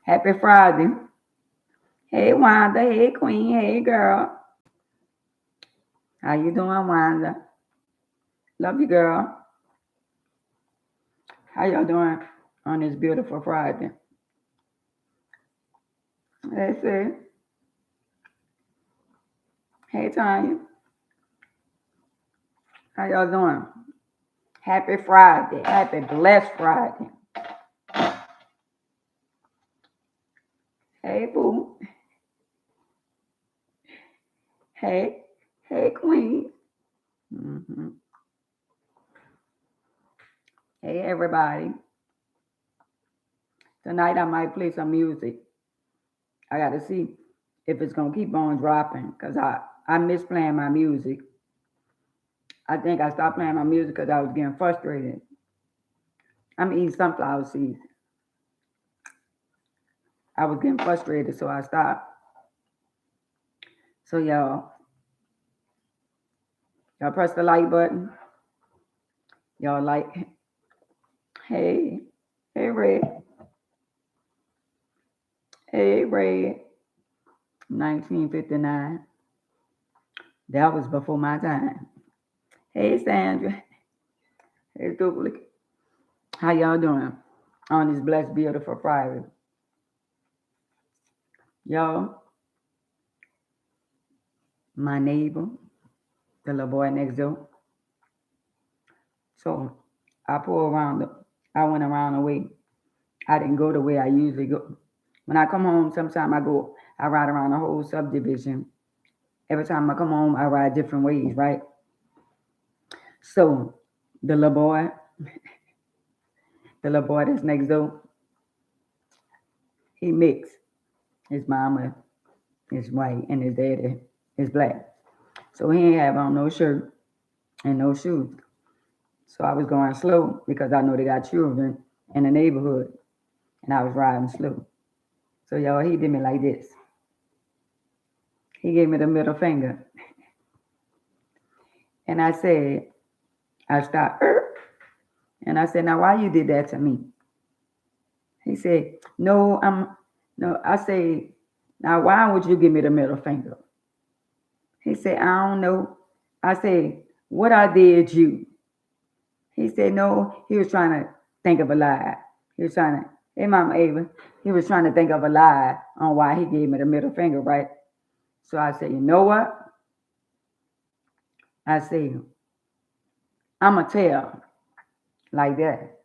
Happy Friday. Hey Wanda. Hey Queen. Hey girl. How you doing, Wanda? Love you, girl. How y'all doing on this beautiful Friday? Let's see. Hey Tanya. How y'all doing? Happy Friday. Happy blessed Friday. Hey Boo. Hey. Hey Queen. hmm Hey everybody. Tonight I might play some music. I got to see if it's gonna keep on dropping because I miss playing my music. I think I stopped playing my music because I was getting frustrated. I'm eating sunflower seeds. I was getting frustrated, so I stopped. So y'all press the like button. Y'all like, hey, hey Red, hey Red, 1959. That was before my time. Hey Sandra, hey Duplicate. How y'all doing on this blessed, beautiful Friday? Y'all, my neighbor, the little boy next door. So I pulled around I went around the way. I didn't go the way I usually go. When I come home, sometimes I ride around the whole subdivision. Every time I come home, I ride different ways, right? So the little boy, the little boy that's next door, he mixed. His mama is white and his daddy is black. So he ain't have on no shirt and no shoes. So I was going slow because I know they got children in the neighborhood, and I was riding slow. So y'all, he did me like this. He gave me the middle finger, and I said, I stopped, and I said, now why you did that to me? He said, no, no. I say, now why would you give me the middle finger? He said, I don't know. I said, what I did you? He said, no. He was trying to think of a lie. He was trying to, hey, Mama Ava, he was trying to think of a lie on why he gave me the middle finger, right? So I said, you know what? I said, I'm going to tell like that.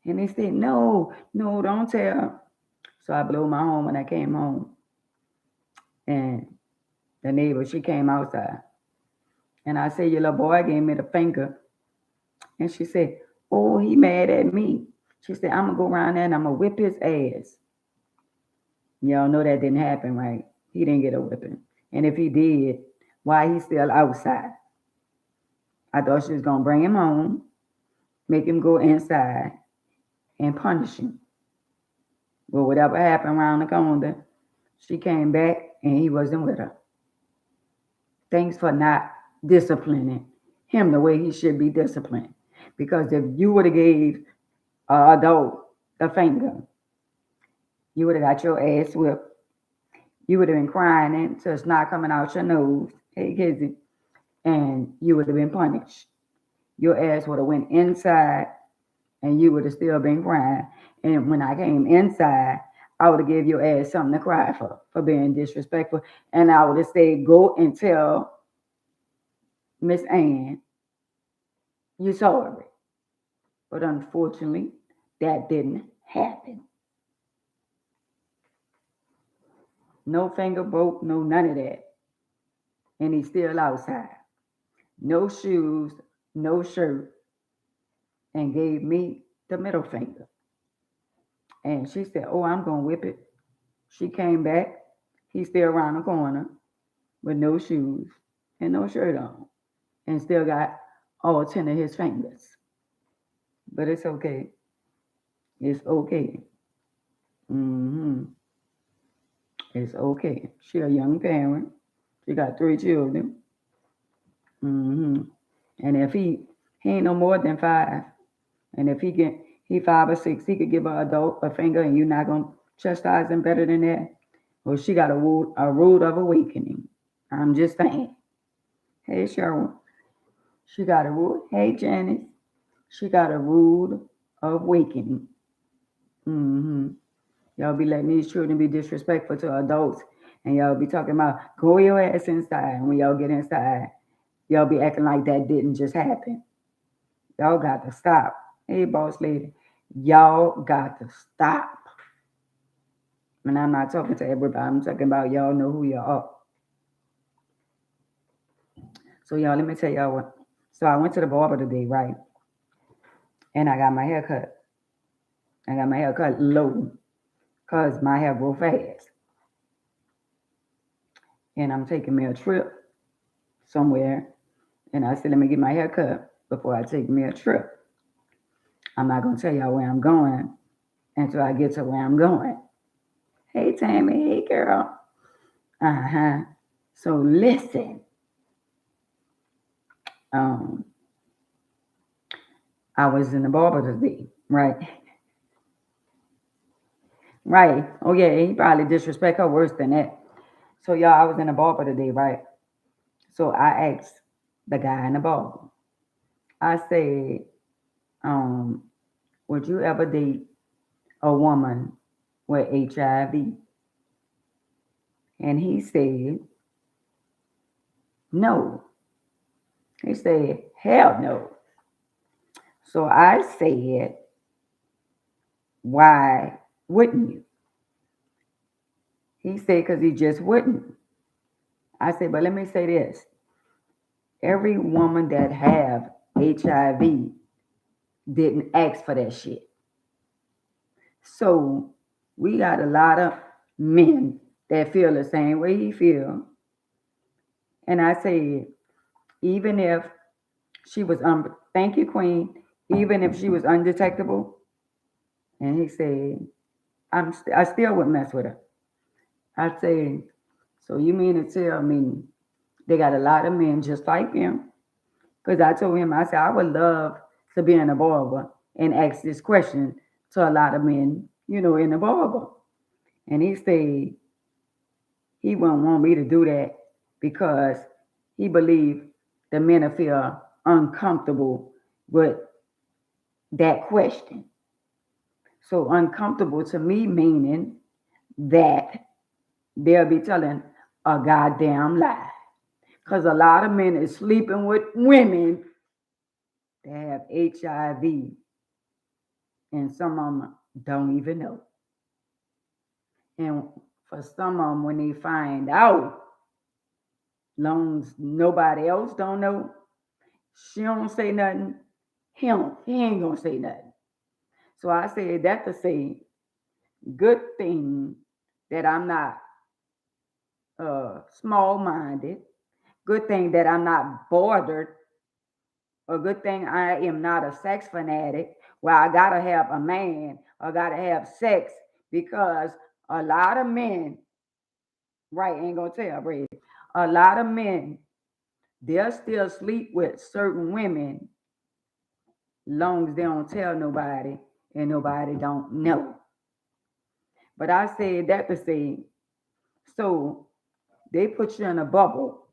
And he said, no, no, don't tell. So I blew my horn when I came home. And the neighbor, she came outside. And I said, your little boy gave me the finger. And she said, oh, he mad at me. She said, I'm going to go around there and I'm going to whip his ass. Y'all know that didn't happen, right? He didn't get a whipping. And if he did, why he still outside? I thought she was going to bring him home, make him go inside, and punish him. But whatever happened around the corner, she came back and he wasn't with her. Thanks for not disciplining him the way he should be disciplined. Because if you would have gave an adult a finger, you would have got your ass whipped. You would have been crying until it's not coming out your nose. Hey, Kizzy. And you would have been punished. Your ass would have went inside and you would have still been crying. And when I came inside, I would have gave your ass something to cry for being disrespectful. And I would have said, go and tell Miss Ann you sorry. But unfortunately, that didn't happen. No finger broke, no none of that. And he's still outside. No shoes, no shirt, and gave me the middle finger. And she said, oh, I'm going to whip it. She came back. He's still around the corner with no shoes and no shirt on and still got all 10 of his fingers. But it's okay. It's okay. hmm It's okay. She a young parent. She got 3 children. hmm And if he ain't no more than 5, and if he 5 or 6, he could give an adult a finger, and you're not gonna chastising better than that? Well, she got a root of awakening. I'm just saying. Hey, Cheryl. She got a root. Hey, Janice. She got a root of awakening. Mm-hmm. Y'all be letting these children be disrespectful to adults. And y'all be talking about go your ass inside. And when y'all get inside, y'all be acting like that didn't just happen. Y'all got to stop. Hey, boss lady. Y'all got to stop. And I'm not talking to everybody. I'm talking about y'all know who you are. So y'all, let me tell y'all what. So I went to the barber today, right? And I got my hair cut. I got my hair cut low because my hair grow fast. And I'm taking me a trip somewhere. And I said, let me get my hair cut before I take me a trip. I'm not going to tell y'all where I'm going until I get to where I'm going. Hey, Tammy. Hey, girl. Uh-huh. So listen. Um, I was in the barber today, right? Right. Oh, yeah, he probably disrespect her worse than that. So, y'all, I was in the barber today, right? So I asked the guy in the barber. I said, would you ever date a woman with HIV? And he said, no. He said, hell no. So I said, why wouldn't you? He said, because he just wouldn't. I said, but let me say this. Every woman that have HIV didn't ask for that shit. So we got a lot of men that feel the same way he feel. And I said, even if she was thank you, Queen, even if she was undetectable, and he said, I still would mess with her. I said, so you mean to tell me they got a lot of men just like him? Because I told him, I said, I would love to be in a barber and ask this question to a lot of men, in the barber. And he said he wouldn't want me to do that because he believed the men will feel uncomfortable with that question. So uncomfortable to me meaning that they'll be telling a goddamn lie. Because a lot of men is sleeping with women that have HIV and some of them don't even know. And for some of them, when they find out, long as nobody else don't know, she don't say nothing, he ain't gonna say nothing. So I said that to say, good thing that I'm not small-minded. Good thing that I'm not bordered. A good thing I am not a sex fanatic where I gotta have a man or gotta have sex because a lot of men, right, ain't gonna tell, Brady. A lot of men, they'll still sleep with certain women long as they don't tell nobody and nobody don't know. But I said that to say, so they put you in a bubble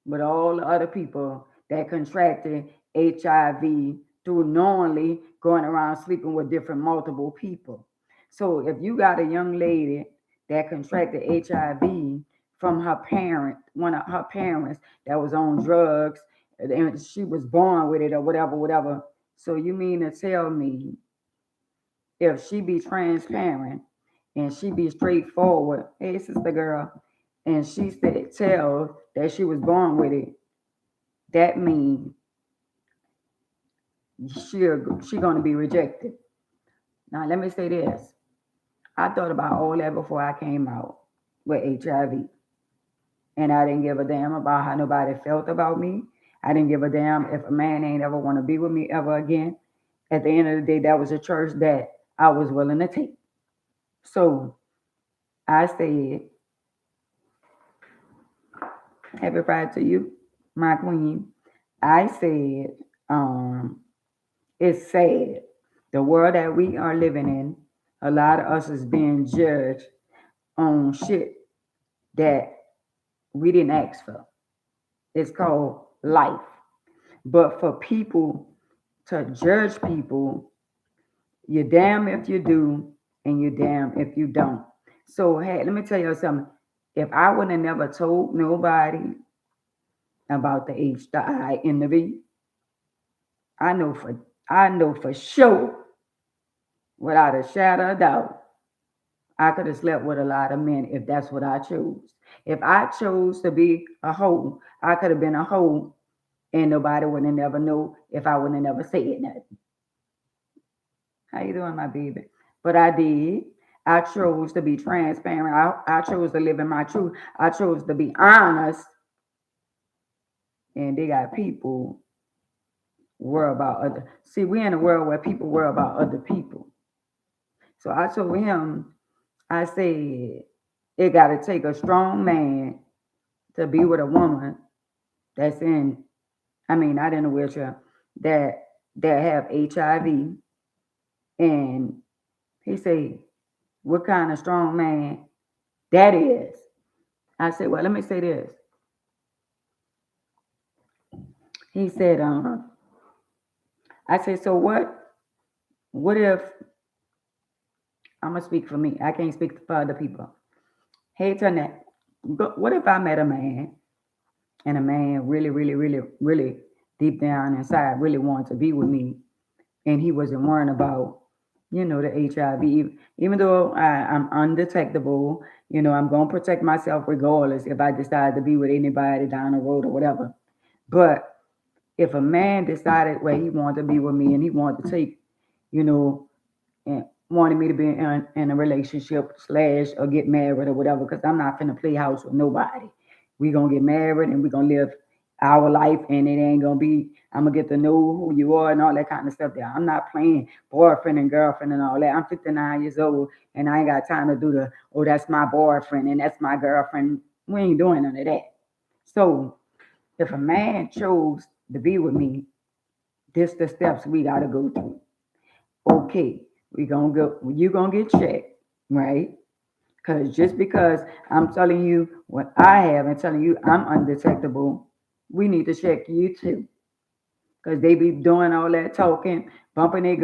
with all the other people that contracted HIV through knowingly going around sleeping with different multiple people. So if you got a young lady that contracted HIV from her parent, one of her parents that was on drugs, and she was born with it or whatever, whatever. So you mean to tell me if she be transparent and she be straightforward, hey sister girl, and she said tell that she was born with it, that means she gonna be rejected. Now let me say this. I thought about all that before I came out with HIV. And I didn't give a damn about how nobody felt about me. I didn't give a damn if a man ain't ever want to be with me ever again. At the end of the day, that was a church that I was willing to take. So I said, happy Friday to you, my queen. I said, it's sad. The world that we are living in, A lot of us is being judged on shit that we didn't ask for. It's called life. But for people to judge people, you're damn if you do, and you're damn if you don't. So hey, let me tell you something. If I would have never told nobody about the H, the I, and the V, I know for I know for sure, without a shadow of doubt, I could have slept with a lot of men if that's what I chose. If I chose to be a hoe, I could have been a hoe, and nobody would have never know if I would have never said nothing. How you doing, my baby? But I did. I chose to be transparent. I chose to live in my truth. I chose to be honest. And they got people worry about other. See, we're in a world where people worry about other people. So I told him, I said, it got to take a strong man to be with a woman that's in, I mean, not in a wheelchair, that have HIV. And he said, what kind of strong man that is? I said, well, let me say this. He said, I said, so what if, I'm gonna speak for me. I can't speak for other people. Hey, Tonette, what if I met a man and a man really, really, really, really deep down inside really wanted to be with me and he wasn't worrying about, the HIV, even though I'm undetectable, I'm gonna protect myself regardless if I decide to be with anybody down the road or whatever. But if a man decided where he wanted to be with me and he wanted to take, you know, and wanted me to be in a relationship slash or get married or whatever, because I'm not finna play house with nobody. We gonna get married and we gonna live our life, and it ain't gonna be. I'm gonna get to know who you are and all that kind of stuff. There, I'm not playing boyfriend and girlfriend and all that. I'm 59 years old and I ain't got time to do the that's my boyfriend and that's my girlfriend. We ain't doing none of that. So if a man chose to be with me, this the steps we gotta go through. Okay, we gonna go. You gonna get checked, right? Because just because I'm telling you what I have and telling you I'm undetectable, we need to check you too. Because they be doing all that talking, bumping their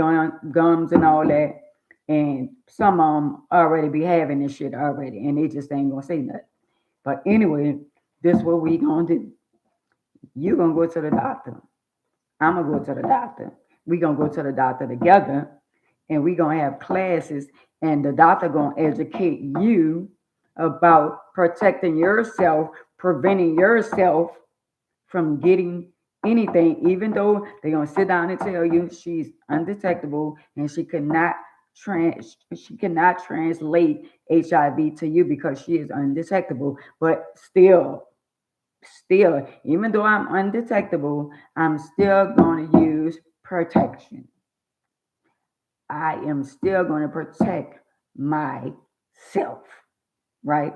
gums and all that, and some of them already be having this shit already, and they just ain't gonna say nothing. But anyway, this what we gonna do. You gonna go to the doctor. I'm gonna go to the doctor. We gonna go to the doctor together, and we gonna have classes, and the doctor gonna educate you about protecting yourself, preventing yourself from getting anything, even though they're gonna sit down and tell you she's undetectable and she cannot translate HIV to you because she is undetectable. But still, even though I'm undetectable, I'm still going to use protection. I am still going to protect myself, right?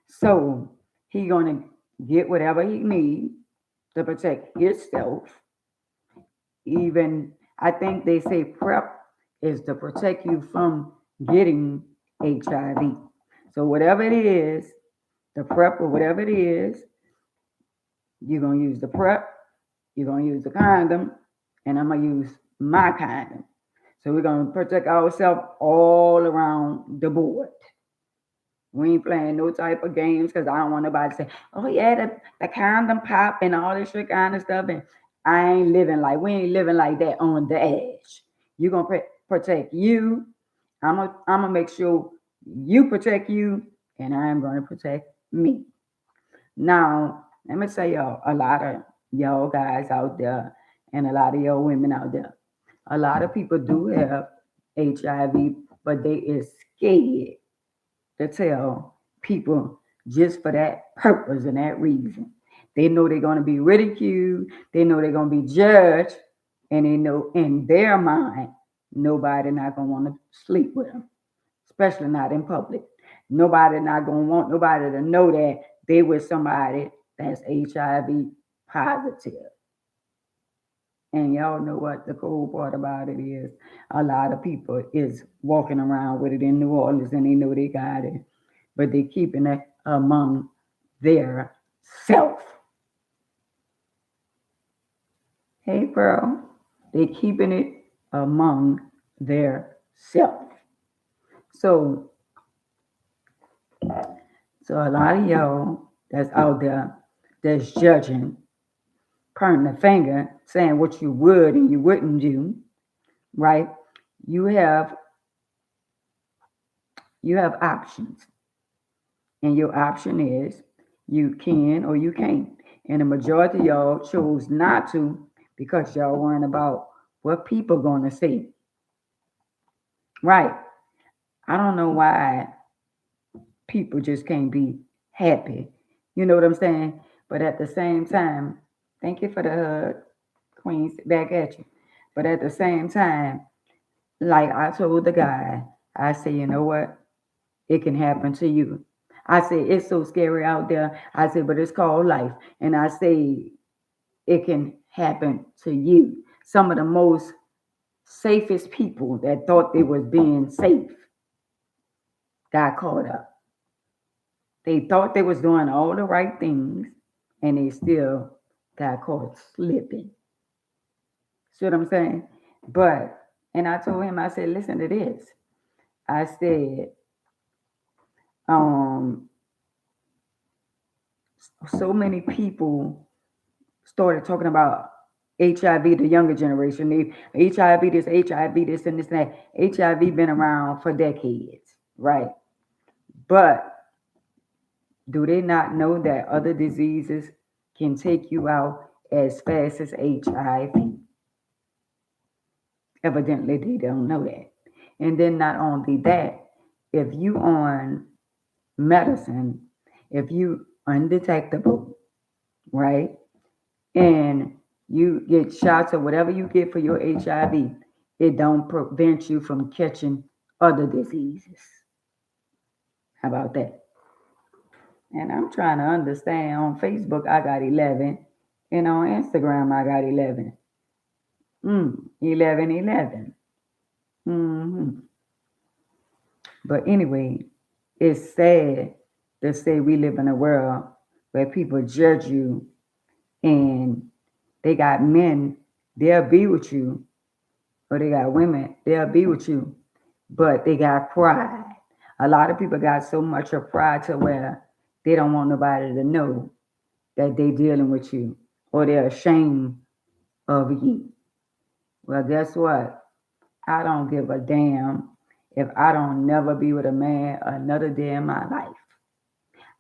So he going to get whatever he needs to protect himself. Even I think they say PrEP is to protect you from getting HIV. So whatever it is, the PrEP or whatever it is, you're gonna use the PrEP, you're gonna use the condom, and I'm gonna use my condom. So we're gonna protect ourselves all around the board. We ain't playing no type of games because I don't want nobody to say, oh yeah, the condom pop and all this shit kind of stuff. And I ain't living like we ain't living like that on the edge. You're gonna protect you. I'm gonna make sure you protect you, and I'm gonna protect me. Now, let me say y'all, a lot of y'all guys out there and a lot of y'all women out there, a lot of people do have HIV, but they is scared to tell people just for that purpose and that reason. They know they're going to be ridiculed, they know they're going to be judged, and they know in their mind, nobody not going to want to sleep with them, especially not in public. Nobody not gonna want nobody to know that they with somebody that's HIV positive. And y'all know what the cool part about it is. A lot of people is walking around with it in New Orleans and they know they got it, but they keeping it among their self. Hey, girl, they keeping it among their self. So, so a lot of y'all that's out there that's judging, pointing the finger, saying what you would and you wouldn't do, right? You have you have options, and your option is you can or you can't. And the majority of y'all chose not to because y'all worrying about what people gonna say. Right. I don't know why people just can't be happy. You know what I'm saying? But at the same time, thank you for the hug, Queens, back at you. But at the same time, like I told the guy, I say, you know what? It can happen to you. I say, it's so scary out there. I say, but it's called life. And I say, it can happen to you. Some of the most safest people that thought they was being safe got caught up. They thought they was doing all the right things and they still got caught slipping. See what I'm saying? But, and I told him, I said, listen to this. I said, um, so many people started talking about HIV, the younger generation. HIV this, HIV this, and this and that. HIV been around for decades, right? But do they not know that other diseases can take you out as fast as HIV? Evidently, they don't know that. And then not only that, if you on medicine, if you undetectable, right, and you get shots or whatever you get for your HIV, it don't prevent you from catching other diseases. How about that? And I'm trying to understand. On Facebook, I got 11, and on Instagram, I got 11. 11, 11. Hmm. But anyway, it's sad to say we live in a world where people judge you and they got men, they'll be with you, or they got women, they'll be with you, but they got pride. A lot of people got so much of pride to where they don't want nobody to know that they dealing with you or they're ashamed of you. Well, guess what? I don't give a damn if I don't never be with a man another day in my life.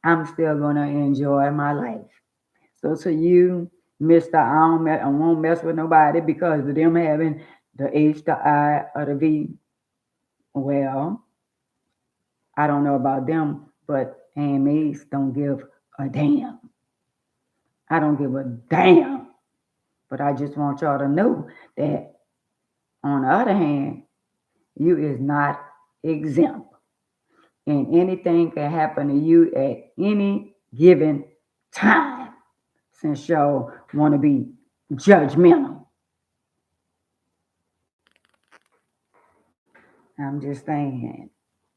I'm still gonna enjoy my life. So to you, Mister, I won't mess with nobody because of them having the H, the I, or the V. Well, I don't know about them, but AMAs don't give a damn. I don't give a damn. But I just want y'all to know that on the other hand, you is not exempt. And anything can happen to you at any given time since y'all want to be judgmental. I'm just saying,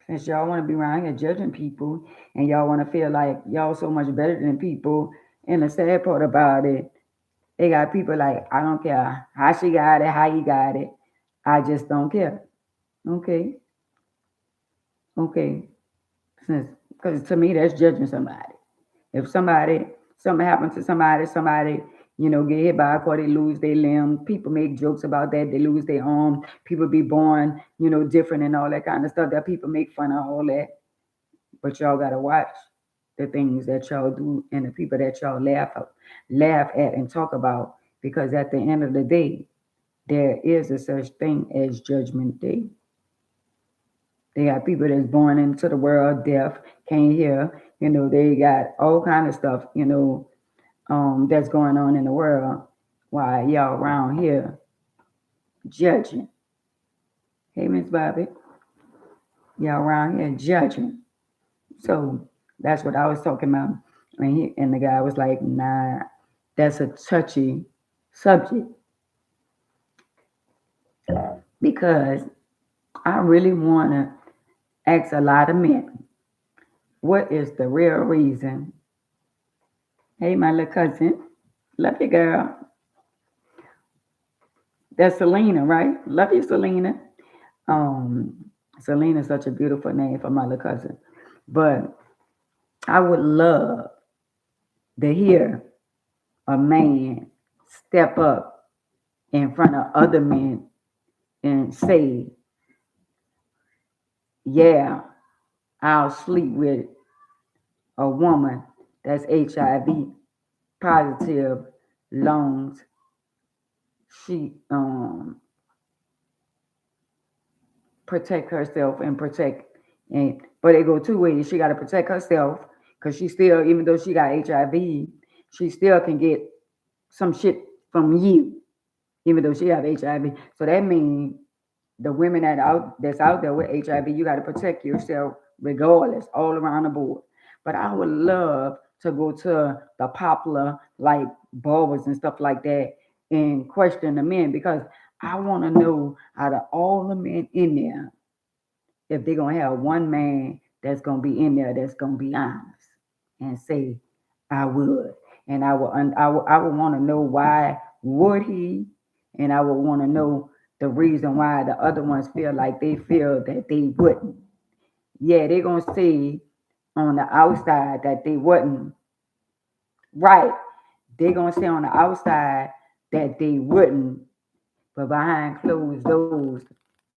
since y'all want to be around here judging people and y'all want to feel like y'all so much better than people, and the sad part about it, they got people like, I don't care how she got it, how you got it. I just don't care. Okay, okay. Since because to me that's judging somebody. If something happens to somebody, get hit by a car, they lose their limb. People make jokes about that. They lose their arm. People be born, different and all that kind of stuff. That people make fun of all that. But y'all gotta watch the things that y'all do and the people that y'all laugh at and talk about. Because at the end of the day, there is a such thing as judgment day. They got people that's born into the world deaf, can't hear. They got all kind of stuff, that's going on in the world. While y'all around here judging. Hey, Miss Bobby, y'all around here judging. So that's what I was talking about. And the guy was like, nah, that's a touchy subject. because I really want to ask a lot of men, what is the real reason? Hey, my little cousin, love you, girl. That's Selena, right? Love you, Selena. Selena is such a beautiful name for my little cousin. But I would love to hear a man step up in front of other men and say, yeah, I'll sleep with a woman that's HIV positive, lungs. She protect herself and protect, and but it go two ways. She got to protect herself because she still, even though she got HIV, she still can get some shit from you, even though she have HIV. So that means the women that's out there with HIV, you got to protect yourself regardless, all around the board. But I would love to go to the popular like barbers and stuff like that and question the men because I want to know out of all the men in there if they're gonna have one man that's gonna be in there that's gonna be honest and say, I would. And I would want to know why would he, and I would want to know the reason why the other ones feel like they feel that they wouldn't. Yeah, they're gonna say on the outside that they wouldn't. Right. They're gonna say on the outside that they wouldn't, but behind closed doors,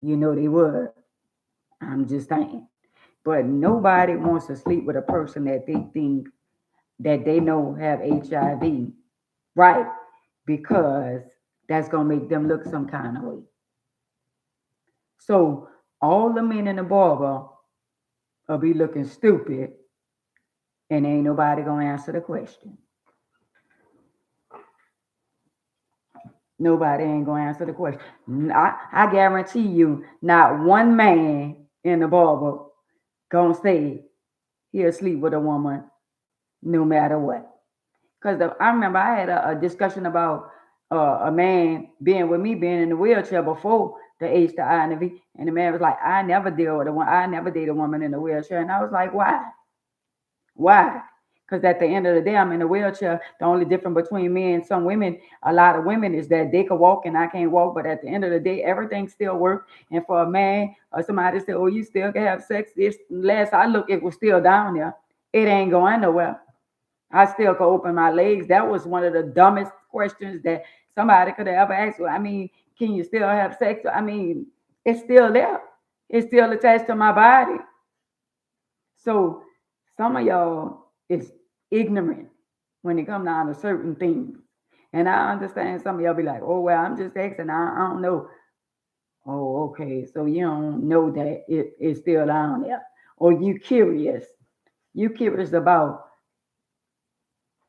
they would. I'm just saying. But nobody wants to sleep with a person that they think that they know have HIV, right? Because that's gonna make them look some kind of way. So all the men in the barber will be looking stupid, and ain't nobody gonna answer the question. Nobody ain't gonna answer the question. I guarantee you, not one man in the barber gonna say he'll sleep with a woman no matter what. Because I remember I had a discussion about a man being with me being in the wheelchair before the H, the I, and the V, and the man was like, "I never deal with a one. I never date a woman in a wheelchair," and I was like, "Why? Why?" Because at the end of the day, I'm in a wheelchair. The only difference between me and some women, a lot of women, is that they can walk and I can't walk. But at the end of the day, everything still works. And for a man or somebody to say, "Oh, you still can have sex," this last I look, it was still down there. It ain't going nowhere. I still could open my legs. That was one of the dumbest questions that somebody could have ever asked. Well, I mean, can you still have sex? I mean, it's still there. It's still attached to my body. So some of y'all is ignorant when it comes down to certain things. And I understand some of y'all be like, oh well, I'm just asking. I don't know. Oh, okay. So you don't know that it's still down there. Or you curious. You curious about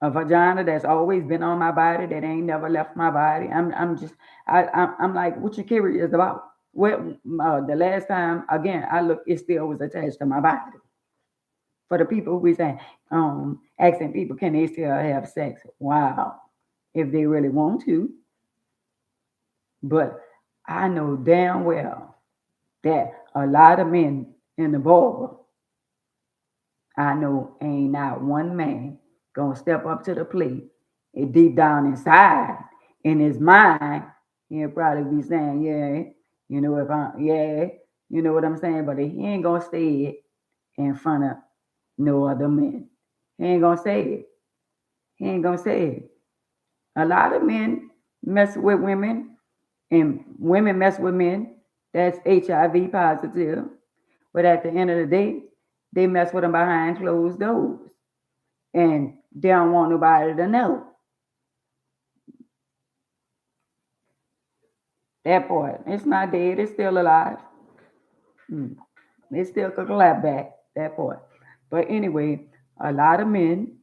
a vagina that's always been on my body that ain't never left my body. I'm like, what you curious about? What the last time again I looked, it still was attached to my body. For the people who be saying, asking people, can they still have sex? Wow, if they really want to. But I know damn well that a lot of men in the barber, I know ain't not one man gonna step up to the plate and deep down inside in his mind, he'll probably be saying, yeah, if I yeah, you know what I'm saying? But he ain't gonna say it in front of no other men. He ain't gonna say it. He ain't gonna say it. A lot of men mess with women and women mess with men that's HIV positive. But at the end of the day, they mess with them behind closed doors. And they don't want nobody to know. That part, it's not dead, it's still alive. Mm. It still could clap back, that part. But anyway, a lot of men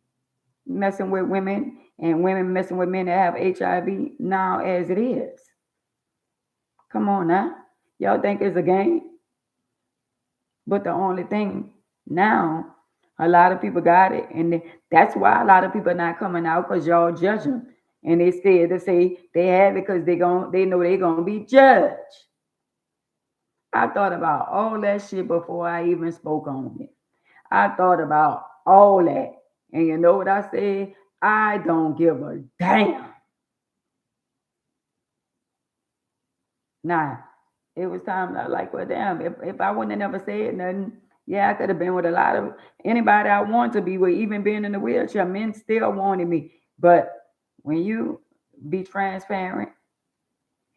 messing with women and women messing with men that have HIV now as it is. Come on now. Y'all think it's a game? But the only thing now, a lot of people got it. And that's why a lot of people are not coming out because y'all judge them. And they scared to say they have it because they know they're gonna be judged. I thought about all that shit before I even spoke on it. I thought about all that. And you know what I said? I don't give a damn. Nah, it was time. I like, well, damn. If I wouldn't have never said nothing, yeah, I could have been with a lot of anybody I want to be with, even being in the wheelchair. Men still wanted me. But when you be transparent,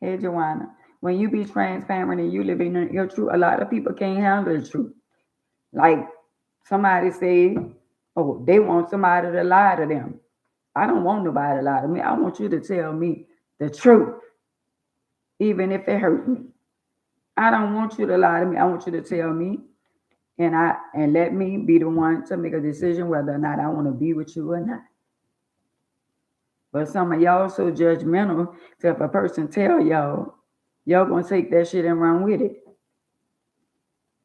hey, Joanna, when you be transparent and you live in your truth, a lot of people can't handle the truth. Like somebody say, oh, they want somebody to lie to them. I don't want nobody to lie to me. I want you to tell me the truth, even if it hurt me. I don't want you to lie to me. I want you to tell me, and let me be the one to make a decision whether or not I want to be with you or not. But some of y'all so judgmental. So if a person tell y'all, y'all gonna take that shit and run with it.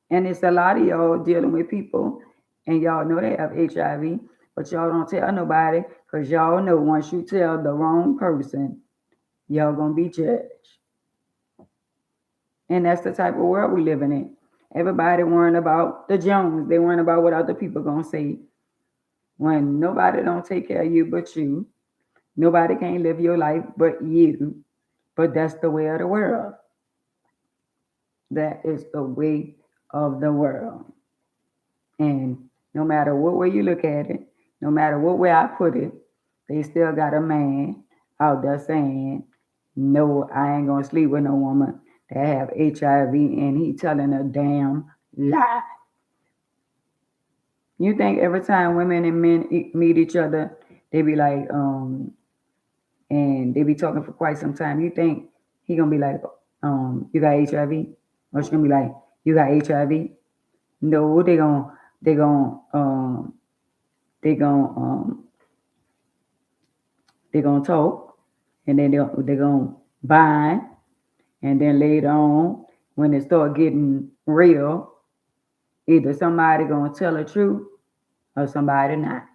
And it's a lot of y'all dealing with people, and y'all know they have HIV, but y'all don't tell nobody because y'all know once you tell the wrong person, y'all gonna be judged. And that's the type of world we living in. Everybody worrying about the Jones. They worrying about what other people gonna say. When nobody don't take care of you but you. Nobody can live your life but you. But that's the way of the world. That is the way of the world. And no matter what way you look at it, no matter what way I put it, they still got a man out there saying, no, I ain't gonna sleep with no woman that have HIV, and he telling a damn lie. You think every time women and men meet each other, they be like, and they be talking for quite some time. You think he gonna be like, you got HIV? Or she gonna be like, you got HIV? No, they gonna they gonna they gonna talk, and then they gonna bind, and then later on, when it start getting real, either somebody gonna tell the truth or somebody not.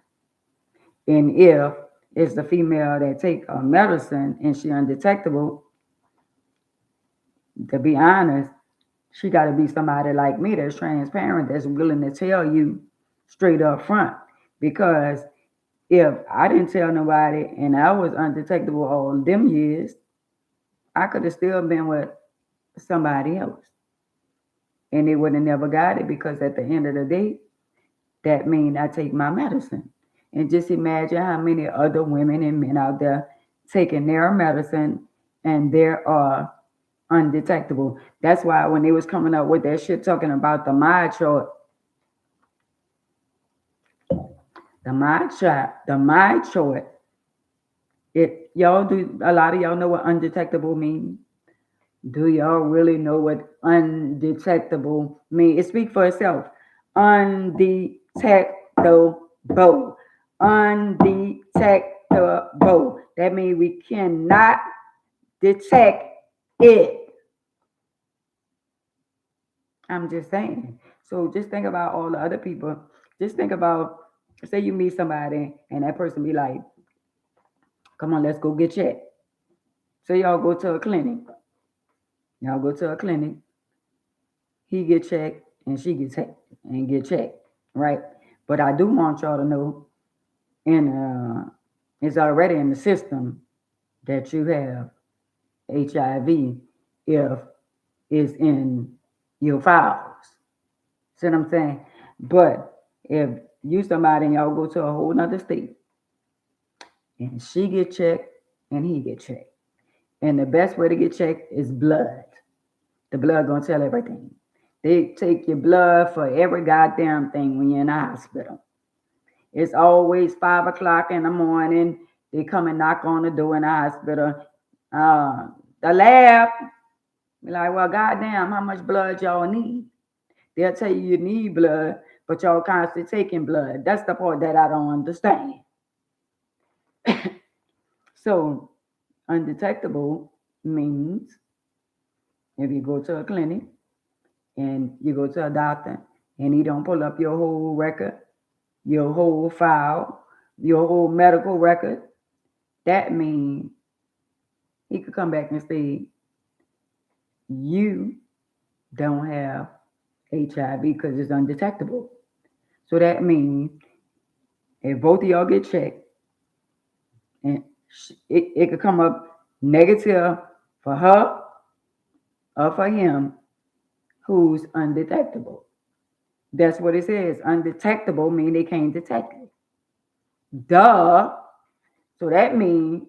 And if it's the female that take a medicine and she undetectable, to be honest, she got to be somebody like me that's transparent, that's willing to tell you straight up front. Because if I didn't tell nobody and I was undetectable all them years, I could have still been with somebody else. And they would have never got it because at the end of the day, that means I take my medicine. And just imagine how many other women and men out there taking their medicine and they are undetectable. That's why when they was coming up with that shit talking about the mind chart, it y'all do a lot of y'all know what undetectable means? Do y'all really know what undetectable means? It speaks for itself. Undetectable. Undetectable. That means we cannot detect it. I'm just saying. So just think about all the other people. Just think about, say you meet somebody and that person be like, come on, let's go get checked. Say y'all go to a clinic. Y'all go to a clinic. He get checked and she get checked and get checked, right? But I do want y'all to know, and it's already in the system that you have HIV if it's in your files. See what I'm saying? But if you somebody and y'all go to a whole nother state and she get checked and he get checked, and the best way to get checked is blood. The blood gonna tell everything. They take your blood for every goddamn thing when you're in the hospital. It's always 5 o'clock in the morning. They come and knock on the door in the hospital. The lab. Be like, well, goddamn, how much blood y'all need? They'll tell you need blood, but y'all constantly taking blood. That's the part that I don't understand. So, undetectable means if you go to a clinic and you go to a doctor and he don't pull up your whole record, your whole file, your whole medical record, that means he could come back and say, you don't have HIV because it's undetectable. So that means if both of y'all get checked, and it could come up negative for her or for him who's undetectable. That's what it says. Undetectable mean they can't detect it. Duh. So that means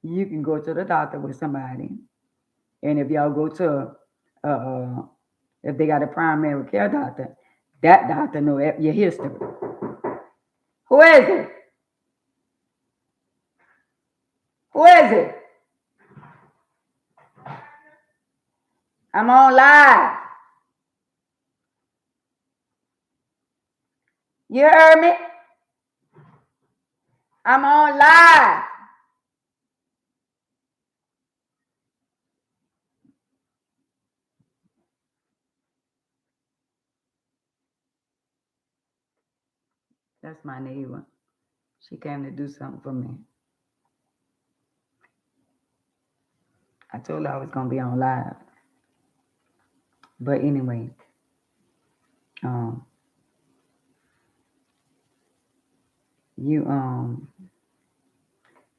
you can go to the doctor with somebody, and if y'all go to, uh, if they got a primary care doctor, that doctor know your history. Who is it? Who is it? I'm on live. You heard me? I'm on live. That's my neighbor. She came to do something for me. I told her I was gonna be on live. But anyway, um, you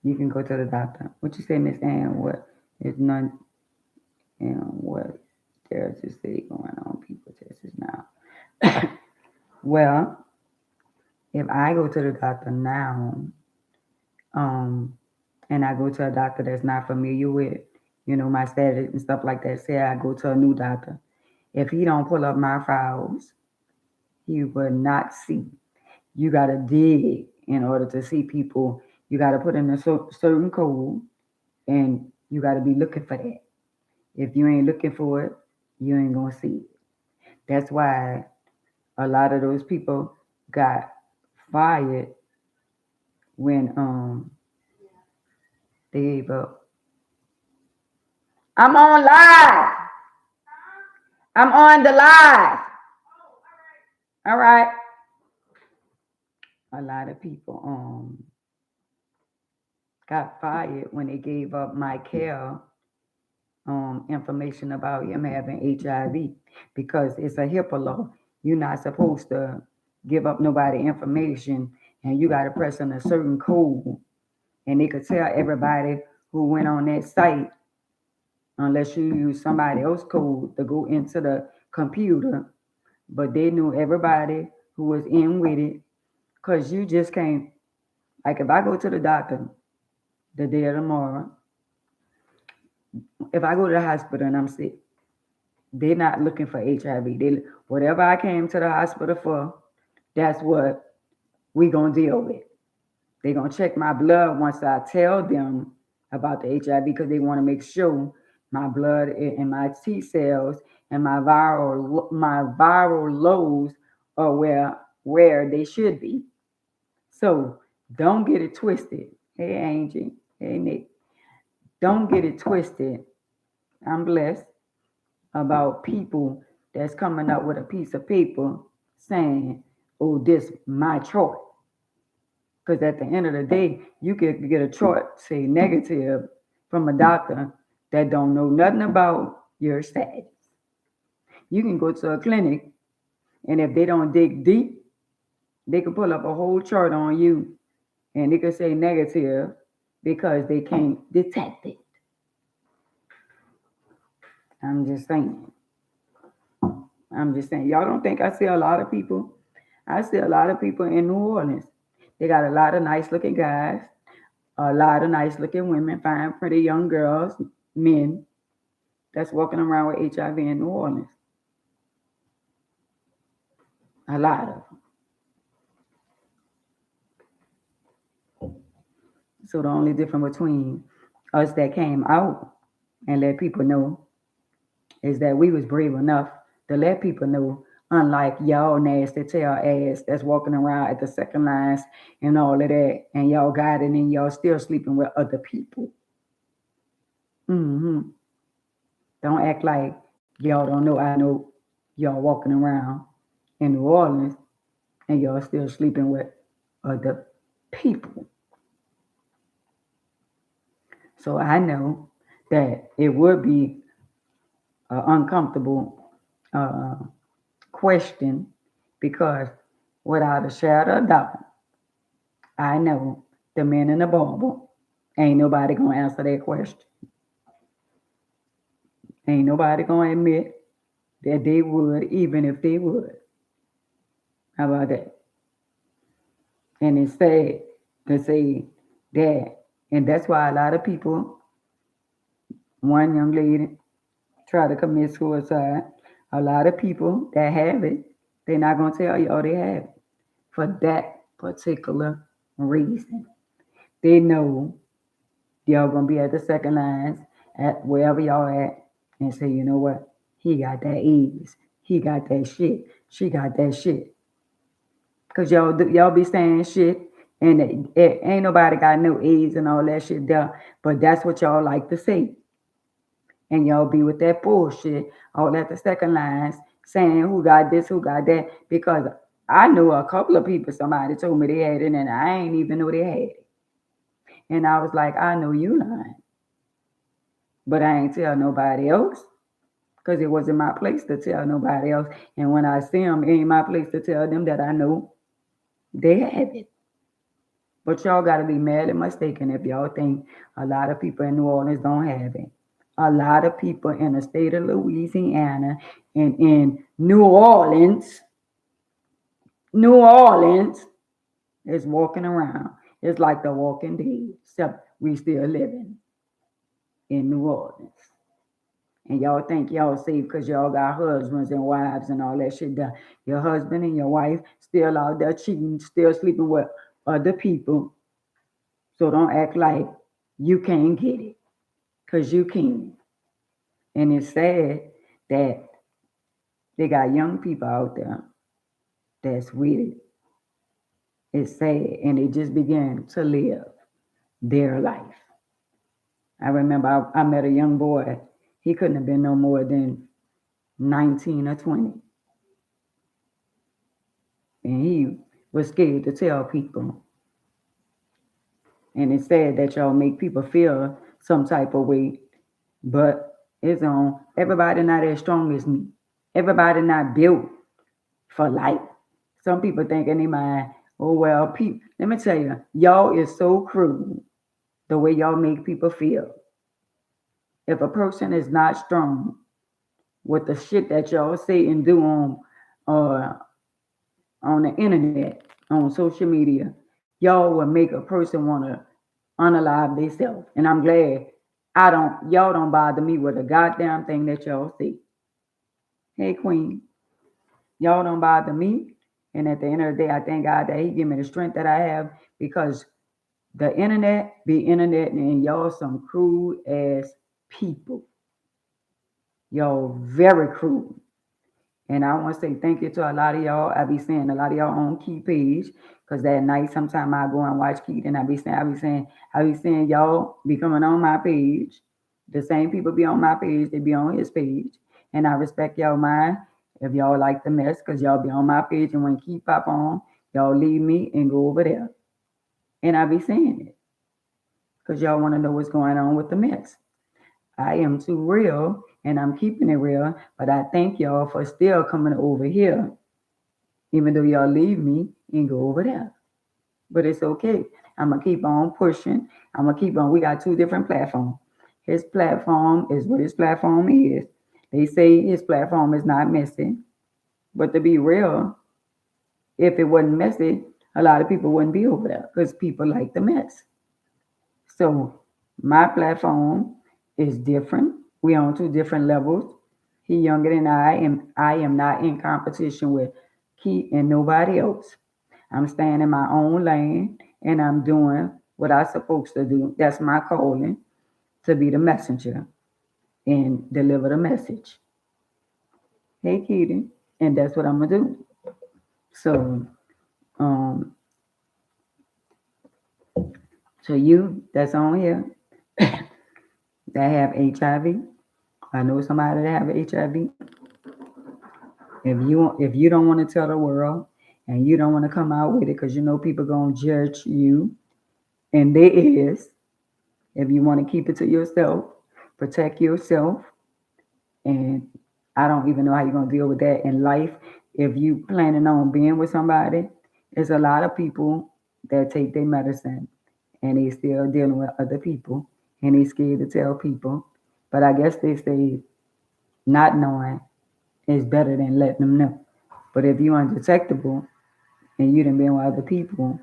you can go to the doctor. What you say, Miss Ann? What is none and what there's a study going on? People tests now. Well, if I go to the doctor now, um, and I go to a doctor that's not familiar with, my status and stuff like that, say I go to a new doctor. If he don't pull up my files, he will not see. You gotta dig in order to see people. You gotta put in a certain code, and you gotta be looking for that. If you ain't looking for it, you ain't gonna see it. That's why a lot of those people got fired when they gave up. I'm on live. I'm on the live. All right. A lot of people got fired when they gave up Michael information about him having HIV because it's a HIPAA law. You're not supposed to give up nobody information, and you got to press on a certain code, and they could tell everybody who went on that site unless you use somebody else's code to go into the computer. But they knew everybody who was in with it because you just can't. Like if I go to the doctor the day of tomorrow, if I go to the hospital and I'm sick, they're not looking for HIV. They whatever I came to the hospital for, that's what we gonna deal with. They gonna check my blood once I tell them about the HIV because they want to make sure my blood and my T cells and my viral loads are where they should be. So don't get it twisted. Hey Angie, hey Nick, don't get it twisted. I'm blessed about people that's coming up with a piece of paper saying, "Oh, this my chart." Because at the end of the day, you could get a chart say negative from a doctor that don't know nothing about your status. You can go to a clinic, and if they don't dig deep, they can pull up a whole chart on you, and they could say negative because they can't detect it. I'm just saying. I'm just saying. Y'all don't think I see a lot of people? I see a lot of people in New Orleans. They got a lot of nice looking guys, a lot of nice looking women, fine, pretty young girls, men that's walking around with HIV in New Orleans. A lot of them. So the only difference between us that came out and let people know is that we was brave enough to let people know, unlike y'all nasty tail ass that's walking around at the second lines and all of that, and y'all got it and y'all still sleeping with other people. Hmm. Don't act like y'all don't know. I know y'all walking around in New Orleans and y'all still sleeping with other people. So I know that it would be uncomfortable question, because without a shadow of doubt, I know the men in the Bible, ain't nobody gonna answer that question. Ain't nobody gonna admit that they would, even if they would. How about that? And it's sad to say that. And that's why a lot of people, one young lady try to commit suicide. A lot of people that have it, they're not gonna tell you, oh, they have it for that particular reason. They know y'all gonna be at the second lines at wherever y'all at and say, you know what? He got that ease. He got that shit. She got that shit. Cause y'all be saying shit, and it ain't nobody got no AIDS and all that shit there. But that's what y'all like to say. And y'all be with that bullshit all at the second lines saying who got this, who got that. Because I know a couple of people, somebody told me they had it, and I ain't even know they had it. And I was like, I know you lying. But I ain't tell nobody else, because it wasn't my place to tell nobody else. And when I see them, it ain't my place to tell them that I know they have it. But y'all got to be mad and mistaken if y'all think a lot of people in New Orleans don't have it. A lot of people in the state of Louisiana and in New Orleans is walking around. It's like the Walking Dead, except we still living in New Orleans. And y'all think y'all safe because y'all got husbands and wives and all that shit done. Your husband and your wife still out there cheating, still sleeping with other people. So don't act like you can't get it, because you can. And it's sad that they got young people out there that's with it. It's sad. And they just begin to live their life. I remember I met a young boy. He couldn't have been no more than 19 or 20. And he was scared to tell people. And it's sad that y'all make people feel some type of way, but it's on. Everybody not as strong as me. Everybody not built for life. Some people think in their mind, oh well, people. Let me tell you, y'all is so cruel the way y'all make people feel. If a person is not strong with the shit that y'all say and do uh, on the internet, on social media, y'all will make a person want to unalive themselves. And I'm glad y'all don't bother me with a goddamn thing that y'all say. Hey, Queen, y'all don't bother me. And at the end of the day, I thank God that He give me the strength that I have, because the internet be internet, and y'all some cruel ass people. Y'all very cruel. And I want to say thank you to a lot of y'all. I be saying a lot of y'all on Key page, because that night sometime I go and watch Key, and I be saying y'all be coming on my page. The same people be on my page, they be on his page. And I respect y'all mind if y'all like the mess, because y'all be on my page, and when Key pop on, y'all leave me and go over there. And I be saying it because y'all want to know what's going on with the mess. I am too real, and I'm keeping it real, but I thank y'all for still coming over here, even though y'all leave me and go over there. But it's okay. I'm going to keep on pushing. I'm going to keep on. We got two different platforms. His platform is what his platform is. They say his platform is not messy. But to be real, if it wasn't messy, a lot of people wouldn't be over there, because people like the mess. So my platform is different. We on two different levels. He younger than I am. I am not in competition with Keith and nobody else. I'm staying in my own lane, and I'm doing what I'm supposed to do. That's my calling, to be the messenger and deliver the message. Hey, Keaton. And that's what I'm gonna do. So, um, to you that's on here that have HIV, I know somebody that have HIV. If you don't want to tell the world, and you don't want to come out with it because you know people gonna judge you, and there is. If you want to keep it to yourself, protect yourself, And I don't even know how you're gonna deal with that in life. If you planning on being with somebody, there's a lot of people that take their medicine and they still dealing with other people and they scared to tell people. But I guess they say not knowing is better than letting them know. But if you're undetectable and you done been with other people,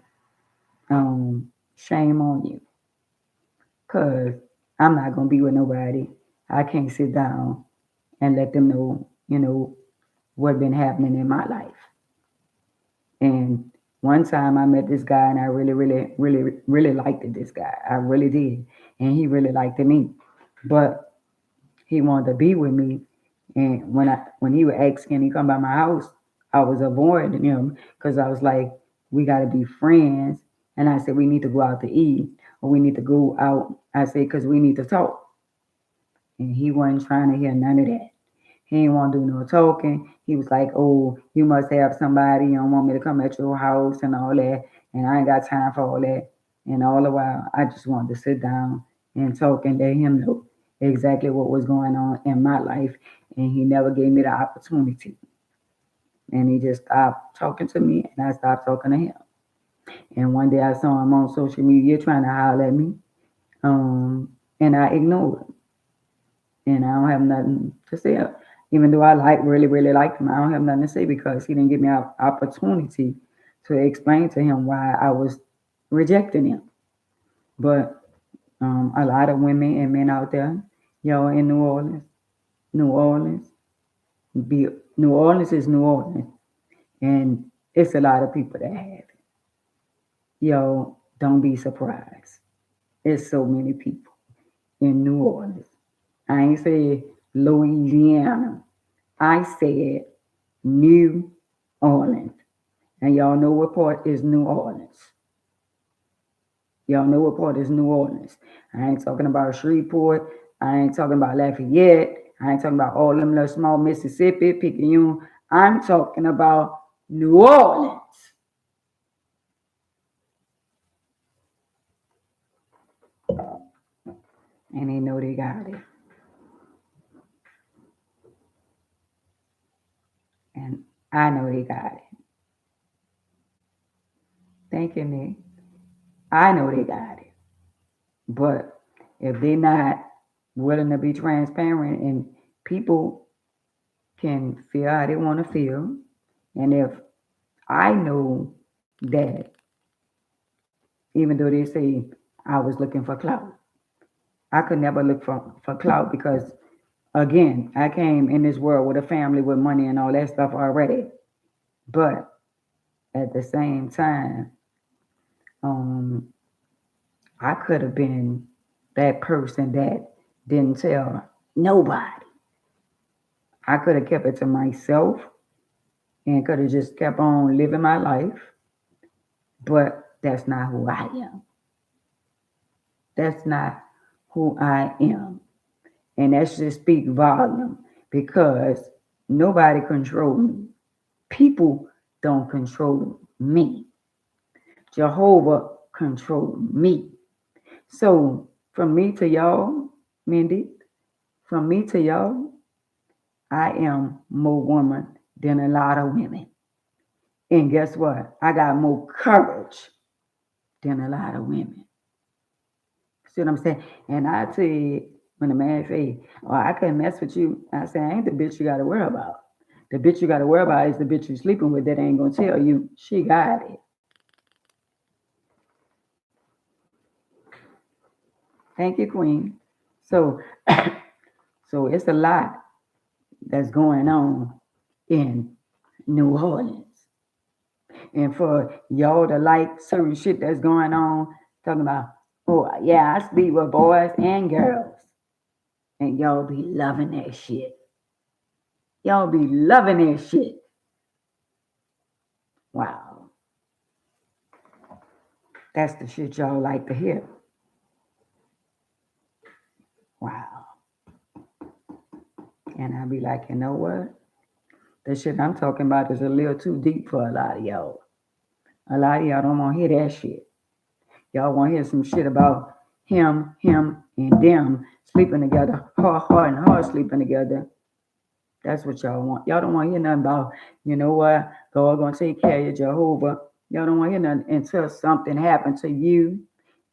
shame on you. Cause I'm not gonna be with nobody. I can't sit down and let them know, what been happening in my life. And one time I met this guy and I really, really, really, really liked this guy. I really did. And he really liked me. But he wanted to be with me. And when he would ask, can he come by my house, I was avoiding him because I was like, we gotta be friends. And I said, we need to go out to eat or we need to go out. I said, because we need to talk. And he wasn't trying to hear none of that. He didn't want to do no talking. He was like, oh, you must have somebody. You don't want me to come at your house and all that. And I ain't got time for all that. And all the while, I just wanted to sit down and talk and let him know exactly what was going on in my life. And he never gave me the opportunity. And he just stopped talking to me and I stopped talking to him. And one day I saw him on social media trying to holler at me. And I ignored him. And I don't have nothing to say. Even though I really, really liked him, I don't have nothing to say because he didn't give me an opportunity to explain to him why I was rejecting him. But a lot of women and men out there, in New Orleans, be New Orleans is New Orleans, and it's a lot of people that have it. Don't be surprised. It's so many people in New Orleans. I ain't say Louisiana. I said New Orleans. And y'all know what part is New Orleans. Y'all know what part is New Orleans. I ain't talking about Shreveport. I ain't talking about Lafayette. I ain't talking about all them little small Mississippi, Picayune. I'm talking about New Orleans. And they know they got it. And I know they got it. Thank you, Nick. I know they got it. But if they're not willing to be transparent and people can feel how they want to feel, and if I know that even though they say I was looking for clout, I could never look for clout because again, I came in this world with a family with money and all that stuff already. But at the same time, um, I could have been that person that didn't tell nobody. I could have kept it to myself and could have just kept on living my life. But that's not who I am. That's not who I am. And that's just speak volume because nobody control me. People don't control me. Jehovah control me. So from me to y'all, Mindy, from me to y'all, I am more woman than a lot of women. And guess what? I got more courage than a lot of women. See what I'm saying? And I tell you, when a man say, oh, I can't mess with you, I say, I ain't the bitch you got to worry about. The bitch you got to worry about is the bitch you sleeping with that ain't going to tell you she got it. Thank you, Queen. So, so it's a lot that's going on in New Orleans. And for y'all to like certain shit that's going on, talking about, oh, yeah, I sleep with boys and girls. And y'all be loving that shit. Y'all be loving that shit. Wow. That's the shit y'all like to hear. Wow. And I be like, you know what? The shit I'm talking about is a little too deep for a lot of y'all. A lot of y'all don't want to hear that shit. Y'all want to hear some shit about him, and them sleeping together, hard, and hard sleeping together. That's what y'all want. Y'all don't want to hear nothing about, you know what, God gonna take care of you, Jehovah. Y'all don't want to hear nothing until something happened to you,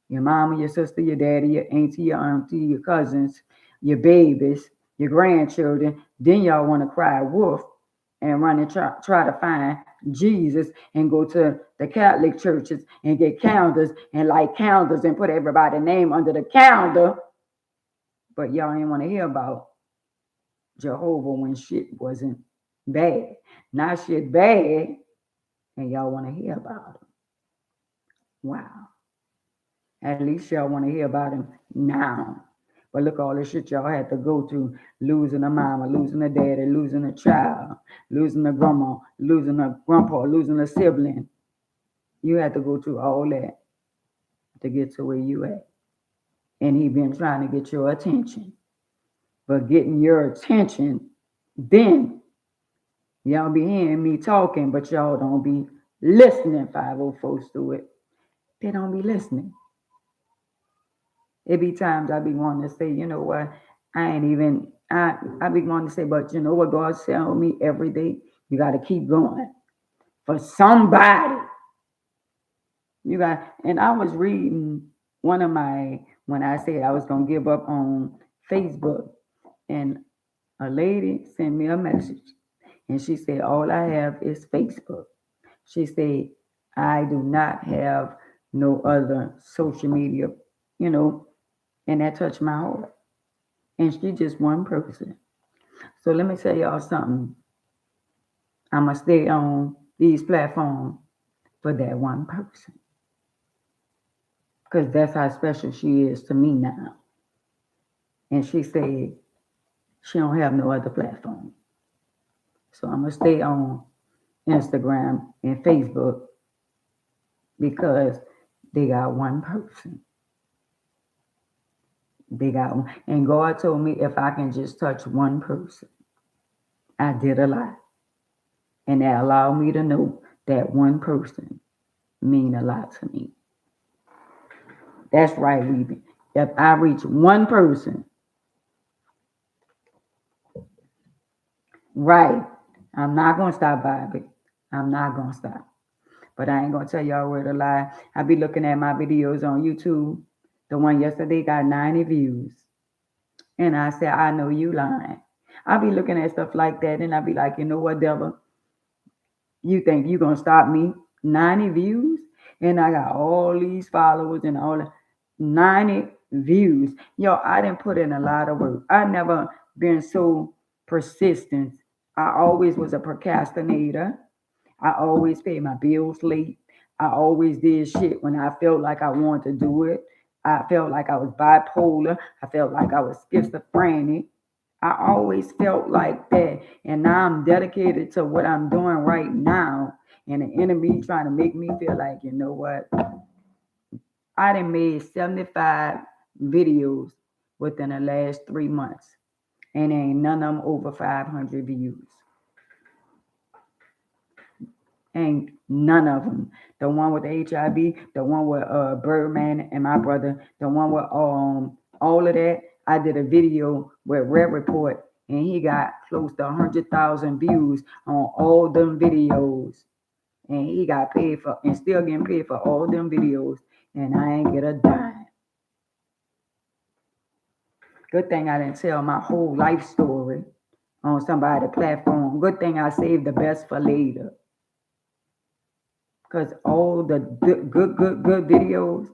your mama, your sister, your daddy, your auntie, your cousins, your babies, your grandchildren. Then y'all want to cry wolf and run and try to find Jesus and go to the Catholic churches and get calendars and light candles and put everybody's name under the calendar. But y'all ain't want to hear about Jehovah when shit wasn't bad. Now shit bad, and y'all want to hear about him. Wow. At least y'all want to hear about him now. But look all the shit y'all had to go through. Losing a mama, losing a daddy, losing a child, losing a grandma, losing a grandpa, losing a sibling. You had to go through all that to get to where you at. And he been trying to get your attention. But getting your attention, then y'all be hearing me talking, but y'all don't be listening. 504 do it. They don't be listening. It be times I be wanting to say, you know what, I be wanting to say, but you know what God's telling me every day? You got to keep going. For somebody. And I was reading when I said I was going to give up on Facebook, and a lady sent me a message, and she said, all I have is Facebook. She said, I do not have no other social media, you know, and that touched my heart. And she just one person. So let me tell y'all something. I'm going to stay on these platforms for that one person. Because that's how special she is to me now. And she said she don't have no other platform. So I'm going to stay on Instagram and Facebook because they got one person. They got one. And God told me if I can just touch one person, I did a lot. And that allowed me to know that one person mean a lot to me. That's right, Weeby. If I reach one person, right, I'm not going to stop Bobby. I'm not going to stop. But I ain't going to tell y'all where to lie. I be looking at my videos on YouTube. The one yesterday got 90 views. And I said, I know you lying. I be looking at stuff like that and I be like, you know what, devil? You think you going to stop me? 90 views? And I got all these followers and all that. 90 views. Yo, I didn't put in a lot of work. I never been so persistent. I always was a procrastinator. I always paid my bills late. I always did shit when I felt like I wanted to do it. I felt like I was bipolar. I felt like I was schizophrenic. I always felt like that. And now I'm dedicated to what I'm doing right now. And the enemy trying to make me feel like, you know what? I done made 75 videos within the last 3 months. And ain't none of them over 500 views. Ain't none of them. The one with the HIV, the one with Birdman and my brother, the one with all of that. I did a video with Red Report, and he got close to 100,000 views on all them videos, and he got paid for, and still getting paid for all them videos, and I ain't get a dime. Good thing I didn't tell my whole life story on somebody's platform. Good thing I saved the best for later. Because all the good videos,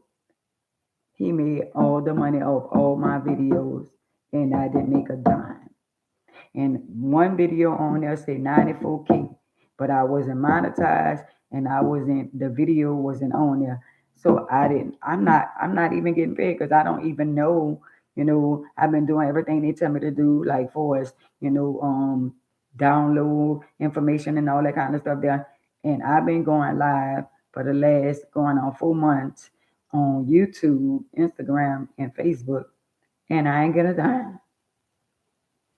he made all the money off all my videos, and I didn't make a dime. And one video on there said 94K, but I wasn't monetized, and the video wasn't on there. So I'm not even getting paid because I don't even know, I've been doing everything they tell me to do, like for us, download information and all that kind of stuff there. And I've been going live for the last going on 4 months on YouTube, Instagram, and Facebook, and I ain't get a dime.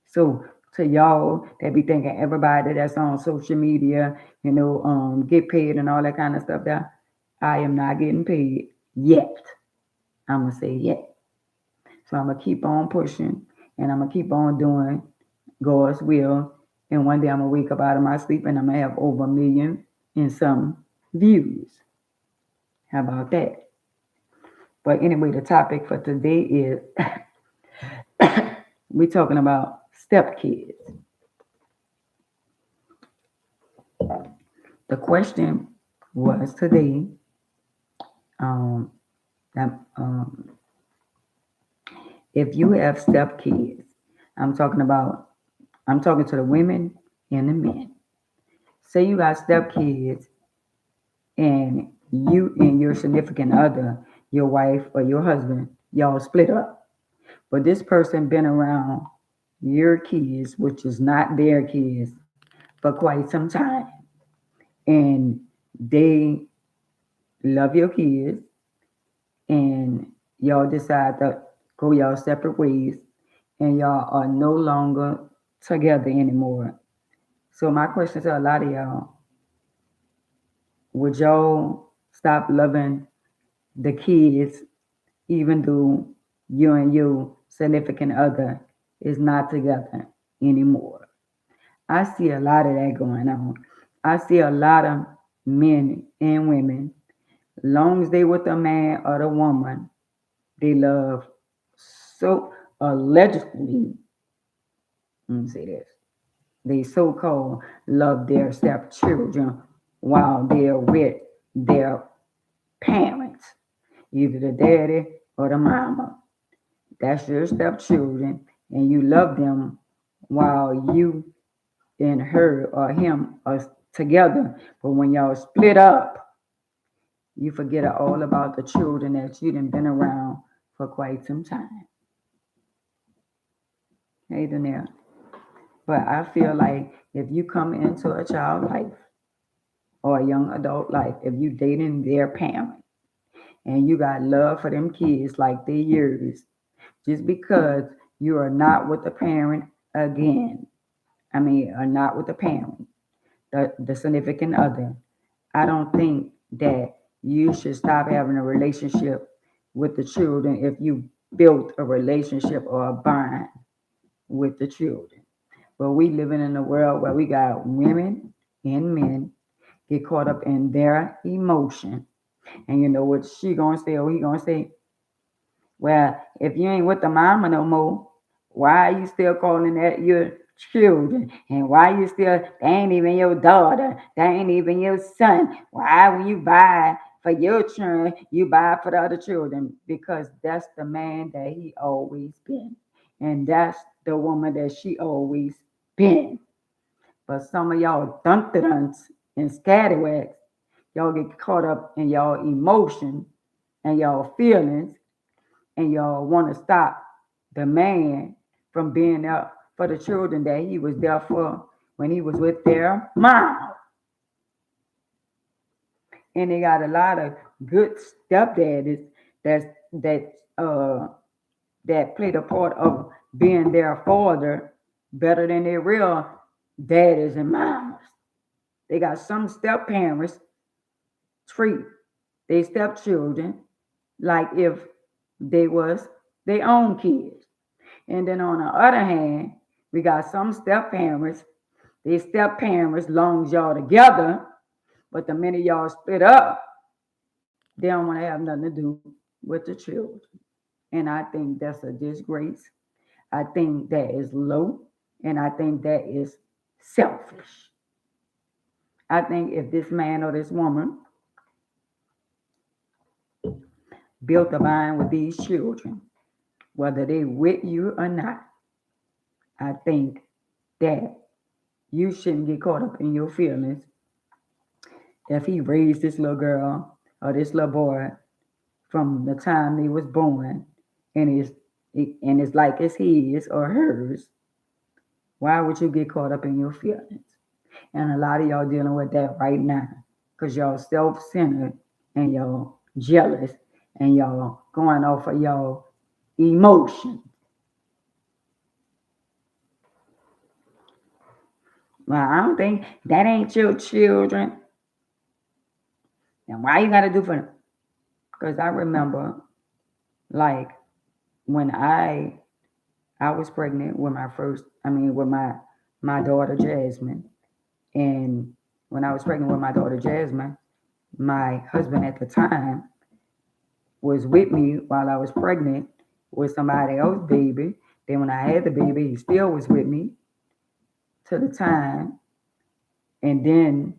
So to y'all that be thinking everybody that's on social media, get paid and all that kind of stuff there, I am not getting paid yet. I'm going to say yet. So I'm going to keep on pushing, and I'm going to keep on doing God's will And one day I'm gonna wake up out of my sleep and I'm gonna have over 1 million and some views. How about that? But anyway, the topic for today is we're talking about stepkids. The question was today, um, that, if you have stepkids, I'm talking about, I'm talking to the women and the men. Say you got stepkids and you and your significant other, your wife or your husband, y'all split up. But this person been around your kids, which is not their kids, for quite some time. And they love your kids and y'all decide to go y'all separate ways and y'all are no longer together anymore. So my question to a lot of y'all, would y'all stop loving the kids even though you and your significant other is not together anymore? I see a lot of that going on. I see a lot of men and women, long as they with the man or the woman, they love so allegedly, let me say this, they so-called love their stepchildren while they're with their parents, either the daddy or the mama. That's your stepchildren, and you love them while you and her or him are together. But when y'all split up, you forget all about the children that you done been around for quite some time. Hey, Danielle. But I feel like if you come into a child life or a young adult life, if you dating their parent and you got love for them kids like they yours, just because you are not with the parent again, I mean, are not with the parent, the significant other, I don't think that you should stop having a relationship with the children if you built a relationship or a bond with the children. But we living in a world where we got women and men get caught up in their emotion. And you know what she gonna say or he gonna say? Well, if you ain't with the mama no more, why are you still calling that your children? And why you still, they ain't even your daughter, they ain't even your son. Why when you buy for your children, you buy for the other children? Because that's the man that he always been. And that's the woman that she always been. But some of y'all dunk dunks and scatterwags, y'all get caught up in y'all emotion and y'all feelings and y'all want to stop the man from being there for the children that he was there for when he was with their mom. And they got a lot of good stepdaddies that's uh that played a part of being their father better than their real daddies and mamas. They got some step parents treat their stepchildren like if they was their own kids. And then on the other hand, we got some step parents, they step parents long as y'all together, but the minute y'all split up, they don't want to have nothing to do with the children. And I think that's a disgrace. I think that is low, and I think that is selfish. I think if this man or this woman built a bond with these children, whether they with you or not, I think that you shouldn't get caught up in your feelings if he raised this little girl or this little boy from the time they was born and it's like it's his or hers. Why would you get caught up in your feelings? And a lot of y'all dealing with that right now because y'all self-centered and y'all jealous and y'all going off of y'all emotions. Well, I don't think that ain't your children. And why you gotta do for them? Because I remember, like, when I was pregnant with my first, I mean, with my my daughter Jasmine. And when I was pregnant with my daughter Jasmine, my husband at the time was with me while I was pregnant with somebody else's baby. Then when I had the baby, he still was with me to the time. And then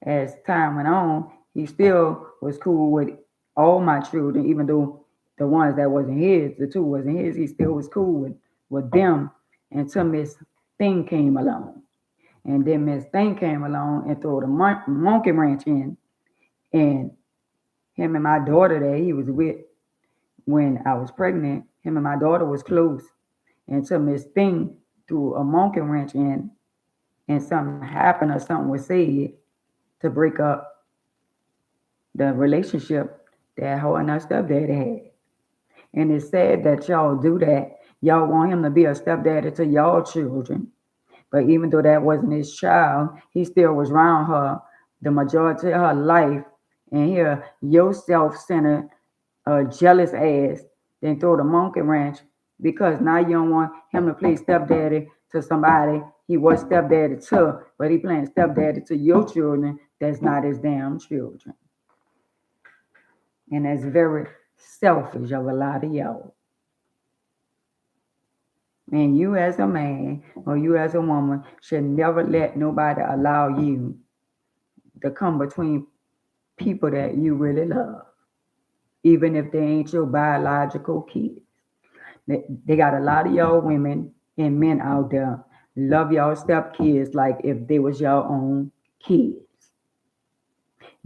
as time went on, he still was cool with all my children, even though the ones that wasn't his, the two wasn't his, he still was cool with them until Miss Thing came along. And then Miss Thing came along and threw the monkey wrench in. And him and my daughter that he was with when I was pregnant, him and my daughter was close until Miss Thing threw a monkey wrench in and something happened or something was said to break up the relationship that her and her stepdaddy had. And it's sad that y'all do that. Y'all want him to be a stepdaddy to y'all children. But even though that wasn't his child, he still was around her the majority of her life. And here, your self-centered, jealous ass then throw the monkey wrench because now you don't want him to play stepdaddy to somebody he was stepdaddy to, but he playing stepdaddy to your children that's not his damn children. And that's very selfish of a lot of y'all. And you as a man or you as a woman should never let nobody allow you to come between people that you really love, even if they ain't your biological kids. They got a lot of y'all women and men out there love y'all stepkids like if they was your own kids.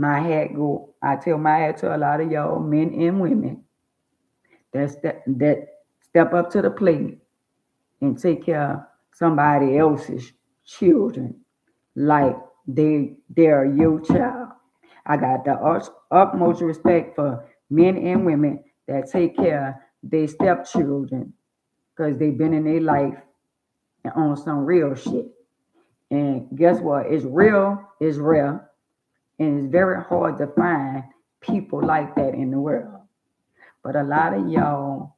I tell my hat to a lot of y'all men and women that step up to the plate and take care of somebody else's children like they're your child. I got the utmost respect for men and women that take care of their stepchildren because they've been in their life and on some real shit. And guess what? It's real, it's rare, and it's very hard to find people like that in the world. But a lot of y'all,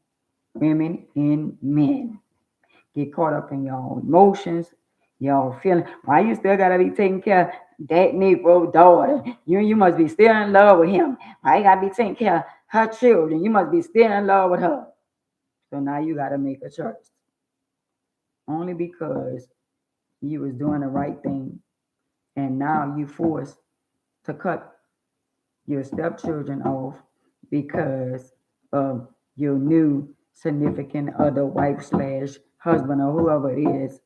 women and men, get caught up in your emotions, your feeling. Why you still gotta be taking care of that Negro daughter? You must be still in love with him. Why you gotta be taking care of her children? You must be still in love with her. So now you gotta make a choice. Only because you was doing the right thing, and now you forced to cut your stepchildren off because of your new significant other wife slash husband or whoever it is.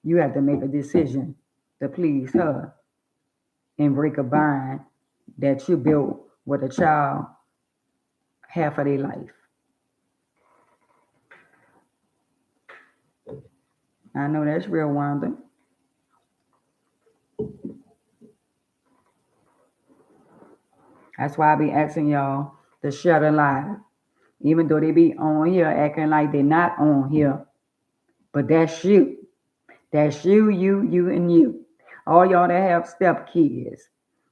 You have to make a decision to please her and break a bond that you built with a child half of their life. I know that's real, Wanda. That's why I be asking y'all to share the live. Even though they be on here acting like they're not on here. But that's you. That's you, and you. All y'all that have step kids.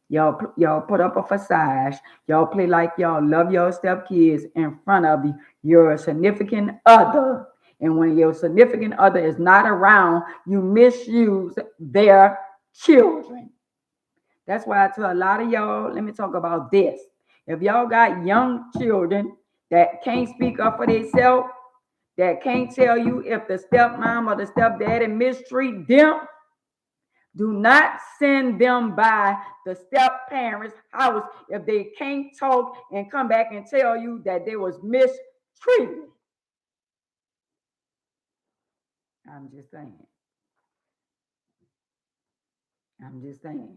Y'all put up a facade. Y'all play like y'all love your step kids in front of your significant other. And when your significant other is not around, you misuse their children. That's why I tell a lot of y'all, let me talk about this. If y'all got young children that can't speak up for themselves, that can't tell you if the stepmom or the stepdaddy mistreat them, do not send them by the step parents' house if they can't talk and come back and tell you that they was mistreated. I'm just saying. I'm just saying.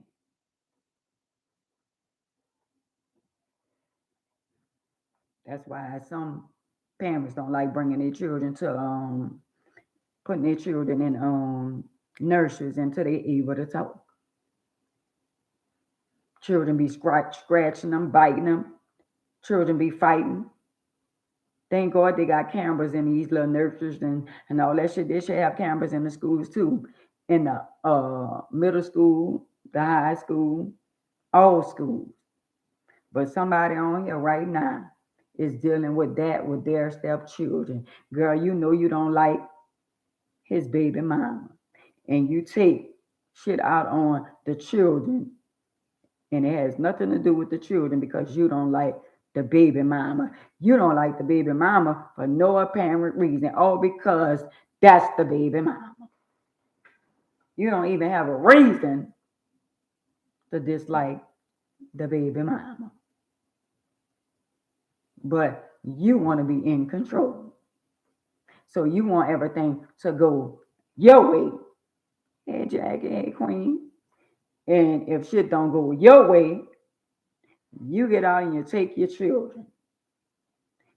That's why some parents don't like bringing their children to putting their children in nurseries until they're able to talk. Children be scratching them, biting them. Children be fighting. Thank God they got cameras in these little nurseries and all that shit. They should have cameras in the schools too. In the middle school, the high school, all schools. But somebody on here right now is dealing with that with their stepchildren. Girl, you know you don't like his baby mama. and you take shit out on the children, and it has nothing to do with the children because you don't like the baby mama. You don't like the baby mama for no apparent reason, all because that's the baby mama. You don't even have a reason to dislike the baby mama, but you want to be in control. So you want everything to go your way. Hey, Jackie, hey, Queen. And if shit don't go your way, you get out and you take your children.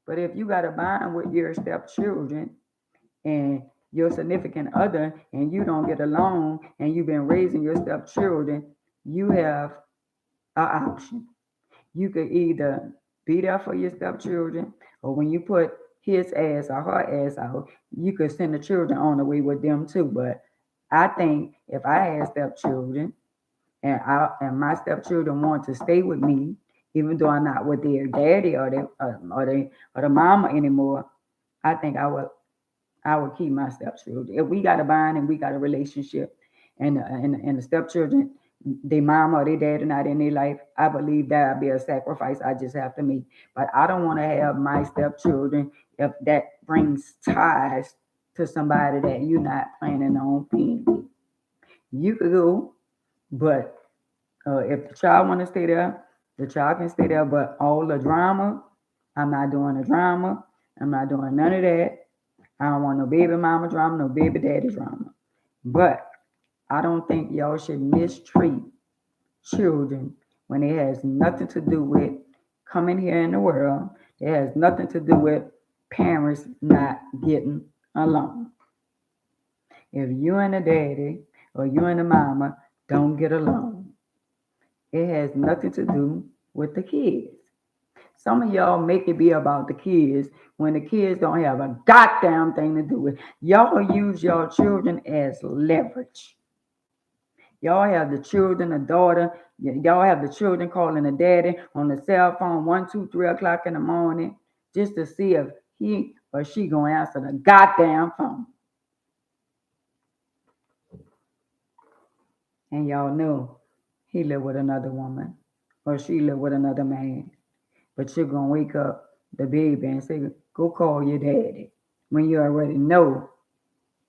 But if you got to bond with your stepchildren and your significant other and you don't get along and you've been raising your stepchildren, you have an option. You could either be there for your stepchildren, or when you put his ass or her ass out, you could send the children on the way with them too. But I think if I had stepchildren and my stepchildren want to stay with me, even though I'm not with their daddy or the mama anymore, I think I would keep my stepchildren. If we got a bond and we got a relationship, and the stepchildren, their mama or their dad are not in their life, I believe that'd be a sacrifice I just have to make. But I don't want to have my stepchildren if that brings ties to somebody that you're not planning on being with. You could go, but if the child want to stay there, the child can stay there. But all the drama, I'm not doing the drama. I'm not doing none of that. I don't want no baby mama drama, no baby daddy drama. But I don't think y'all should mistreat children when it has nothing to do with coming here in the world. It has nothing to do with parents not getting along. If you and the daddy or you and the mama don't get along, it has nothing to do with the kids. Some of y'all make it be about the kids when the kids don't have a goddamn thing to do with it. Y'all use your children as leverage. Y'all have the children, the daughter, y'all have the children calling the daddy on the cell phone 1, 2, 3 o'clock in the morning just to see if he or she gonna answer the goddamn phone. And y'all know he live with another woman or she live with another man. But you're gonna wake up the baby and say, go call your daddy when you already know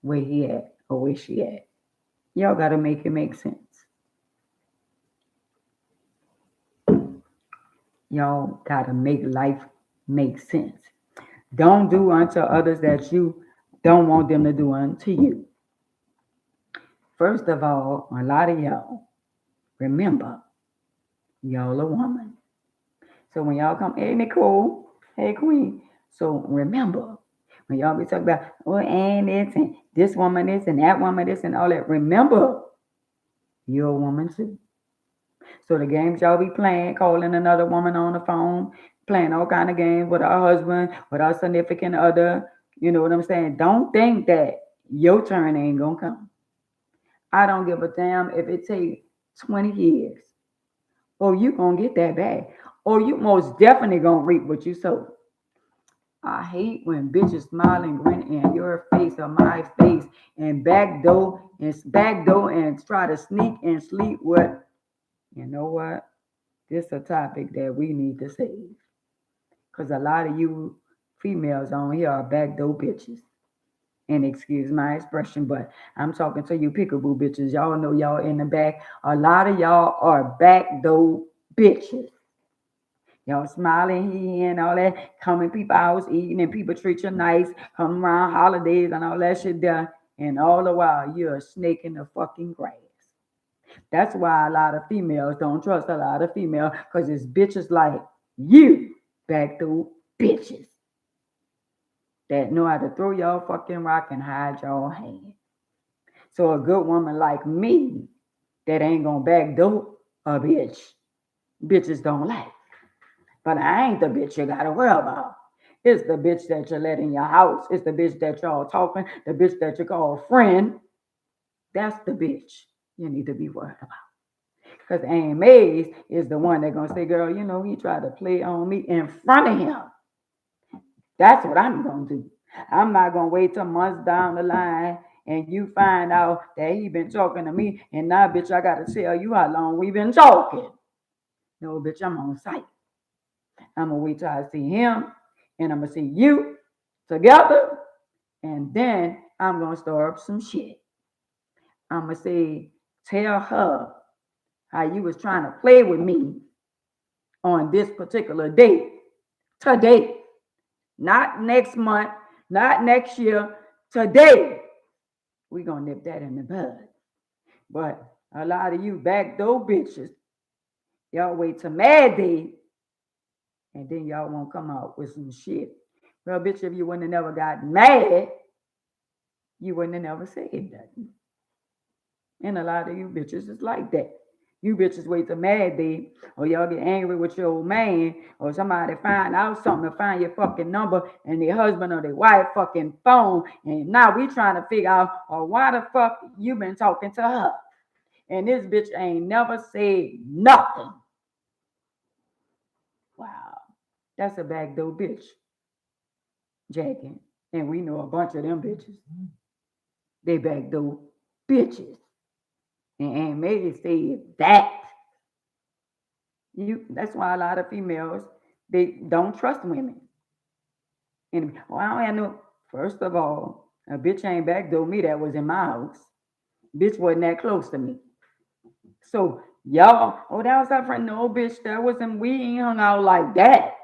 where he at or where she at. Y'all gotta make it make sense. Y'all gotta make life make sense. Don't do unto others that you don't want them to do unto you. First of all, a lot of y'all, remember, y'all a woman. So when y'all come, hey Nicole, hey Queen. So remember, when y'all be talking about, oh, and this and this woman this and that woman this and all that, remember, you're a woman too. So the games y'all be playing, calling another woman on the phone, playing all kind of games with our husband, with our significant other. You know what I'm saying? Don't think that your turn ain't gonna come. I don't give a damn if it takes 20 years. Or you gonna get that back. Or you most definitely gonna reap what you sow. I hate when bitches smile and grin in your face or my face and backdoor and try to sneak and sleep with. You know what? This is a topic that we need to save. Because a lot of you females on here are backdoor bitches. And excuse my expression, but I'm talking to you pickaboo bitches. Y'all know y'all in the back. A lot of y'all are backdoor bitches. Y'all smiling here and all that, coming people house eating and people treat you nice, come around holidays and all that shit done. And all the while you're a snake in the fucking grass. That's why a lot of females don't trust a lot of females, because it's bitches like you, backdoor bitches, that know how to throw y'all fucking rock and hide y'all hand. So a good woman like me that ain't gonna backdoor a bitch, bitches don't like. But I ain't the bitch you gotta worry about. It's the bitch that you let in your house. It's the bitch that y'all talking, the bitch that you call a friend. That's the bitch you need to be worried about. Because Aunt Mays is the one that gonna say, girl, you know, he tried to play on me in front of him. That's what I'm gonna do. I'm not gonna wait till months down the line and you find out that he been talking to me, and now, bitch, I gotta tell you how long we been talking. No, bitch, I'm on site. I'm gonna wait till I see him, and I'm gonna see you together, and then I'm gonna start up some shit. I'm gonna say, tell her how you was trying to play with me on this particular date today, not next month, not next year, today. We gonna nip that in the bud. But a lot of you backdoor bitches, y'all wait till mad day, and then y'all won't come out with some shit. Well, bitch, if you wouldn't have never got mad, you wouldn't have never said nothing. And a lot of you bitches is like that. You bitches wait till mad day, or y'all get angry with your old man, or somebody find out something to find your fucking number and their husband or their wife fucking phone, and now we trying to figure out, why the fuck you been talking to her? And this bitch ain't never said nothing. Wow, that's a backdoor bitch, Jackie. And we know a bunch of them bitches. They backdoor bitches. And Aunt May said that. That's why a lot of females, they don't trust women. And I don't know. First of all, a bitch ain't backdoor me that was in my house. Bitch wasn't that close to me. So y'all, that was our friend. No, bitch, that wasn't. We ain't hung out like that.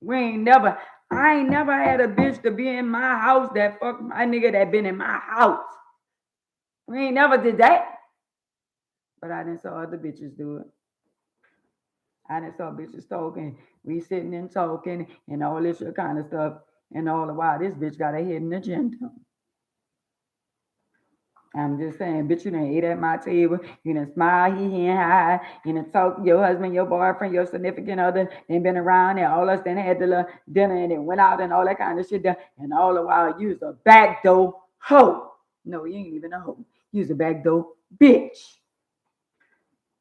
I ain't never had a bitch to be in my house that fuck my nigga that been in my house. We ain't never did that. But I didn't saw other bitches do it. I didn't saw bitches talking. We sitting and talking and all this kind of stuff. And all the while, this bitch got a hidden agenda. I'm just saying, bitch, you done ate at my table. You done smile, he and hi. You done talk your husband, your boyfriend, your significant other. They been around and all us then had the dinner and then went out and all that kind of shit. And all the while, you was a backdoor hoe. No, you ain't even a hoe. You was a backdoor bitch.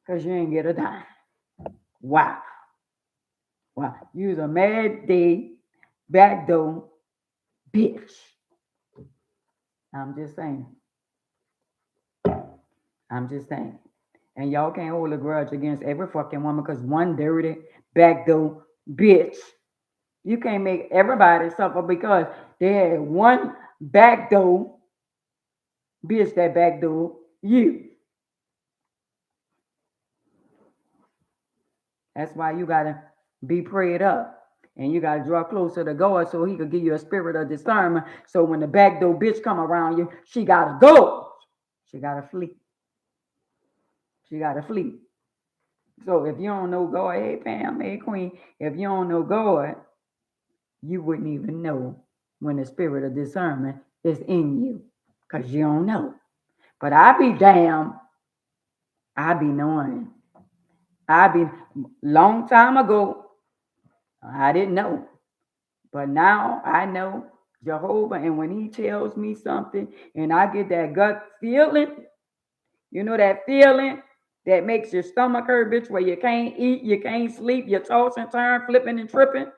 Because you ain't get a dime. Wow. Wow. You was a mad day backdoor bitch. I'm just saying. And y'all can't hold a grudge against every fucking woman because one dirty backdoor bitch. You can't make everybody suffer because they had one backdoor bitch that backdoor you. That's why you gotta be prayed up. And you gotta draw closer to God so he could give you a spirit of discernment. So when the backdoor bitch come around you, she gotta go. She gotta flee. She gotta flee. So if you don't know God, hey Pam, hey Queen, if you don't know God, you wouldn't even know when the spirit of discernment is in you. Because you don't know. But I be damn, I be knowing. Long time ago, I didn't know. But now I know Jehovah, and when he tells me something and I get that gut feeling, you know that feeling that makes your stomach hurt, bitch, where you can't eat, you can't sleep, you toss and turn, flipping and tripping.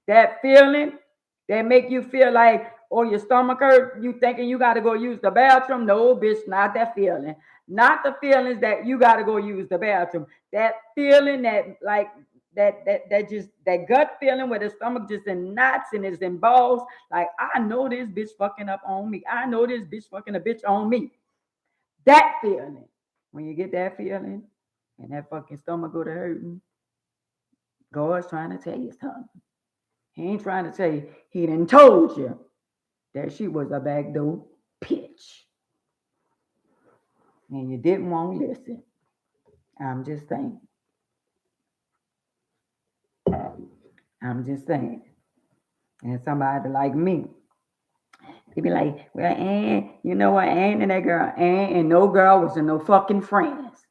That feeling that make you feel like, your stomach hurt, you thinking you got to go use the bathroom. No, bitch, not that feeling. Not the feelings that you got to go use the bathroom. That feeling that like that gut feeling where the stomach just in knots and it's in balls. Like, I know this bitch fucking up on me. I know this bitch fucking a bitch on me. That feeling. When you get that feeling and that fucking stomach go to hurting, God's trying to tell you something. He ain't trying to tell you, he done told you that she was a backdoor bitch. And you didn't want to listen. I'm just saying. And somebody like me, they be like, well, Ann, you know what, Ann and that girl, Ann and no girl was no fucking friends.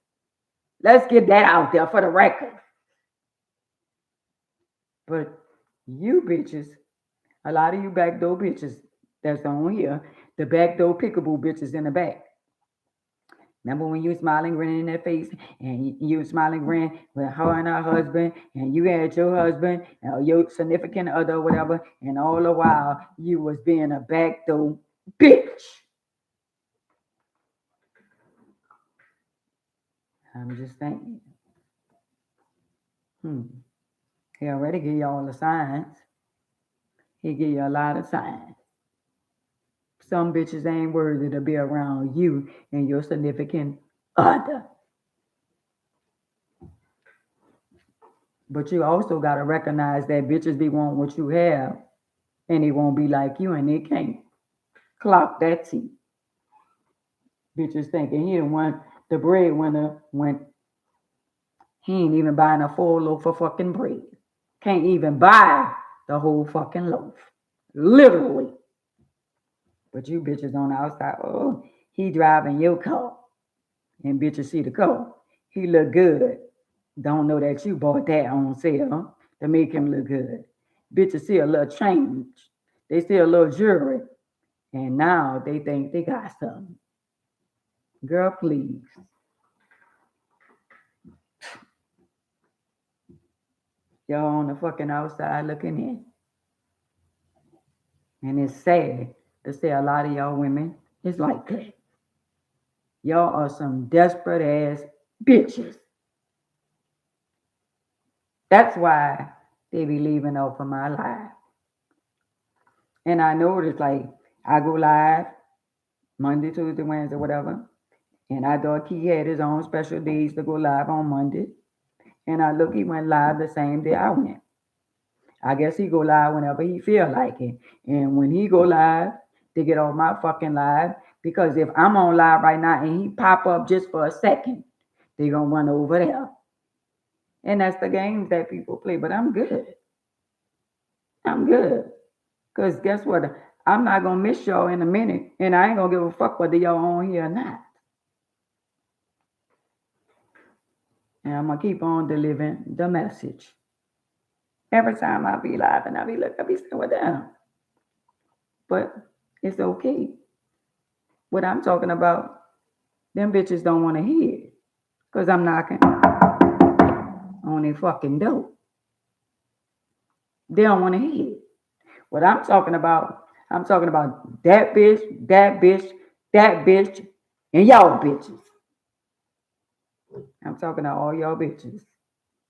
Let's get that out there for the record. But you bitches, a lot of you backdoor bitches that's on here, the backdoor pickable bitches in the back. Remember when you were smiling, grinning in their face, and you were smiling, grinning with her and her husband, and you had your husband, or your significant other, or whatever, and all the while you was being a backdoor bitch. I'm just saying. He already give you all the signs. He give you a lot of signs. Some bitches ain't worthy to be around you and your significant other. But you also got to recognize that bitches be wanting what you have and they won't be like you and they can't clock that tea. Bitches thinking he the one, the breadwinner, when he ain't even buying a full loaf of fucking bread. Can't even buy the whole fucking loaf. Literally. But you bitches on the outside, oh, he driving your car. And bitches see the car. He look good. Don't know that you bought that on sale to make him look good. Bitches see a little change. They see a little jewelry. And now they think they got something. Girl, please. Y'all on the fucking outside looking in. And it's sad to say a lot of y'all women is like that. Y'all are some desperate ass bitches. That's why they be leaving off of my live. And I noticed, like, I go live Monday, Tuesday, Wednesday, whatever. And I thought he had his own special days to go live on Monday. And I look, he went live the same day I went. I guess he go live whenever he feel like it. And when he go live, they get on my fucking live. Because if I'm on live right now and he pop up just for a second, they gonna run over there. And that's the games that people play. But I'm good. I'm good. Because guess what? I'm not gonna miss y'all in a minute. And I ain't gonna give a fuck whether y'all on here or not. And I'm gonna keep on delivering the message. Every time I be live and I be saying, well, damn. But it's okay. What I'm talking about, them bitches don't want to hear. Because I'm knocking on their fucking door. They don't want to hear. What I'm talking about that bitch, that bitch, that bitch, and y'all bitches. I'm talking to all y'all bitches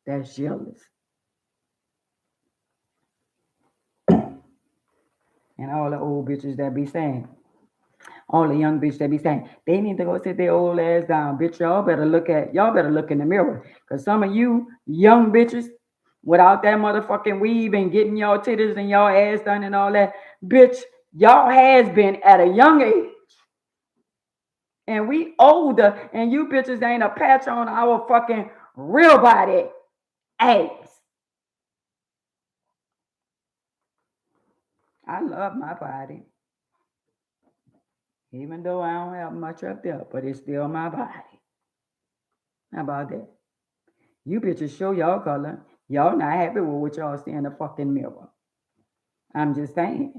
that's jealous. And all the old bitches that be saying, all the young bitches that be saying, they need to go sit their old ass down. Bitch, y'all better look in the mirror. Because some of you young bitches, without that motherfucking weave and getting y'all titties and y'all ass done and all that, bitch, y'all has been at a young age. And we older, and you bitches ain't a patch on our fucking real body ass. I love my body. Even though I don't have much up there, but it's still my body. How about that? You bitches show y'all color. Y'all not happy with what y'all see in the fucking mirror. I'm just saying.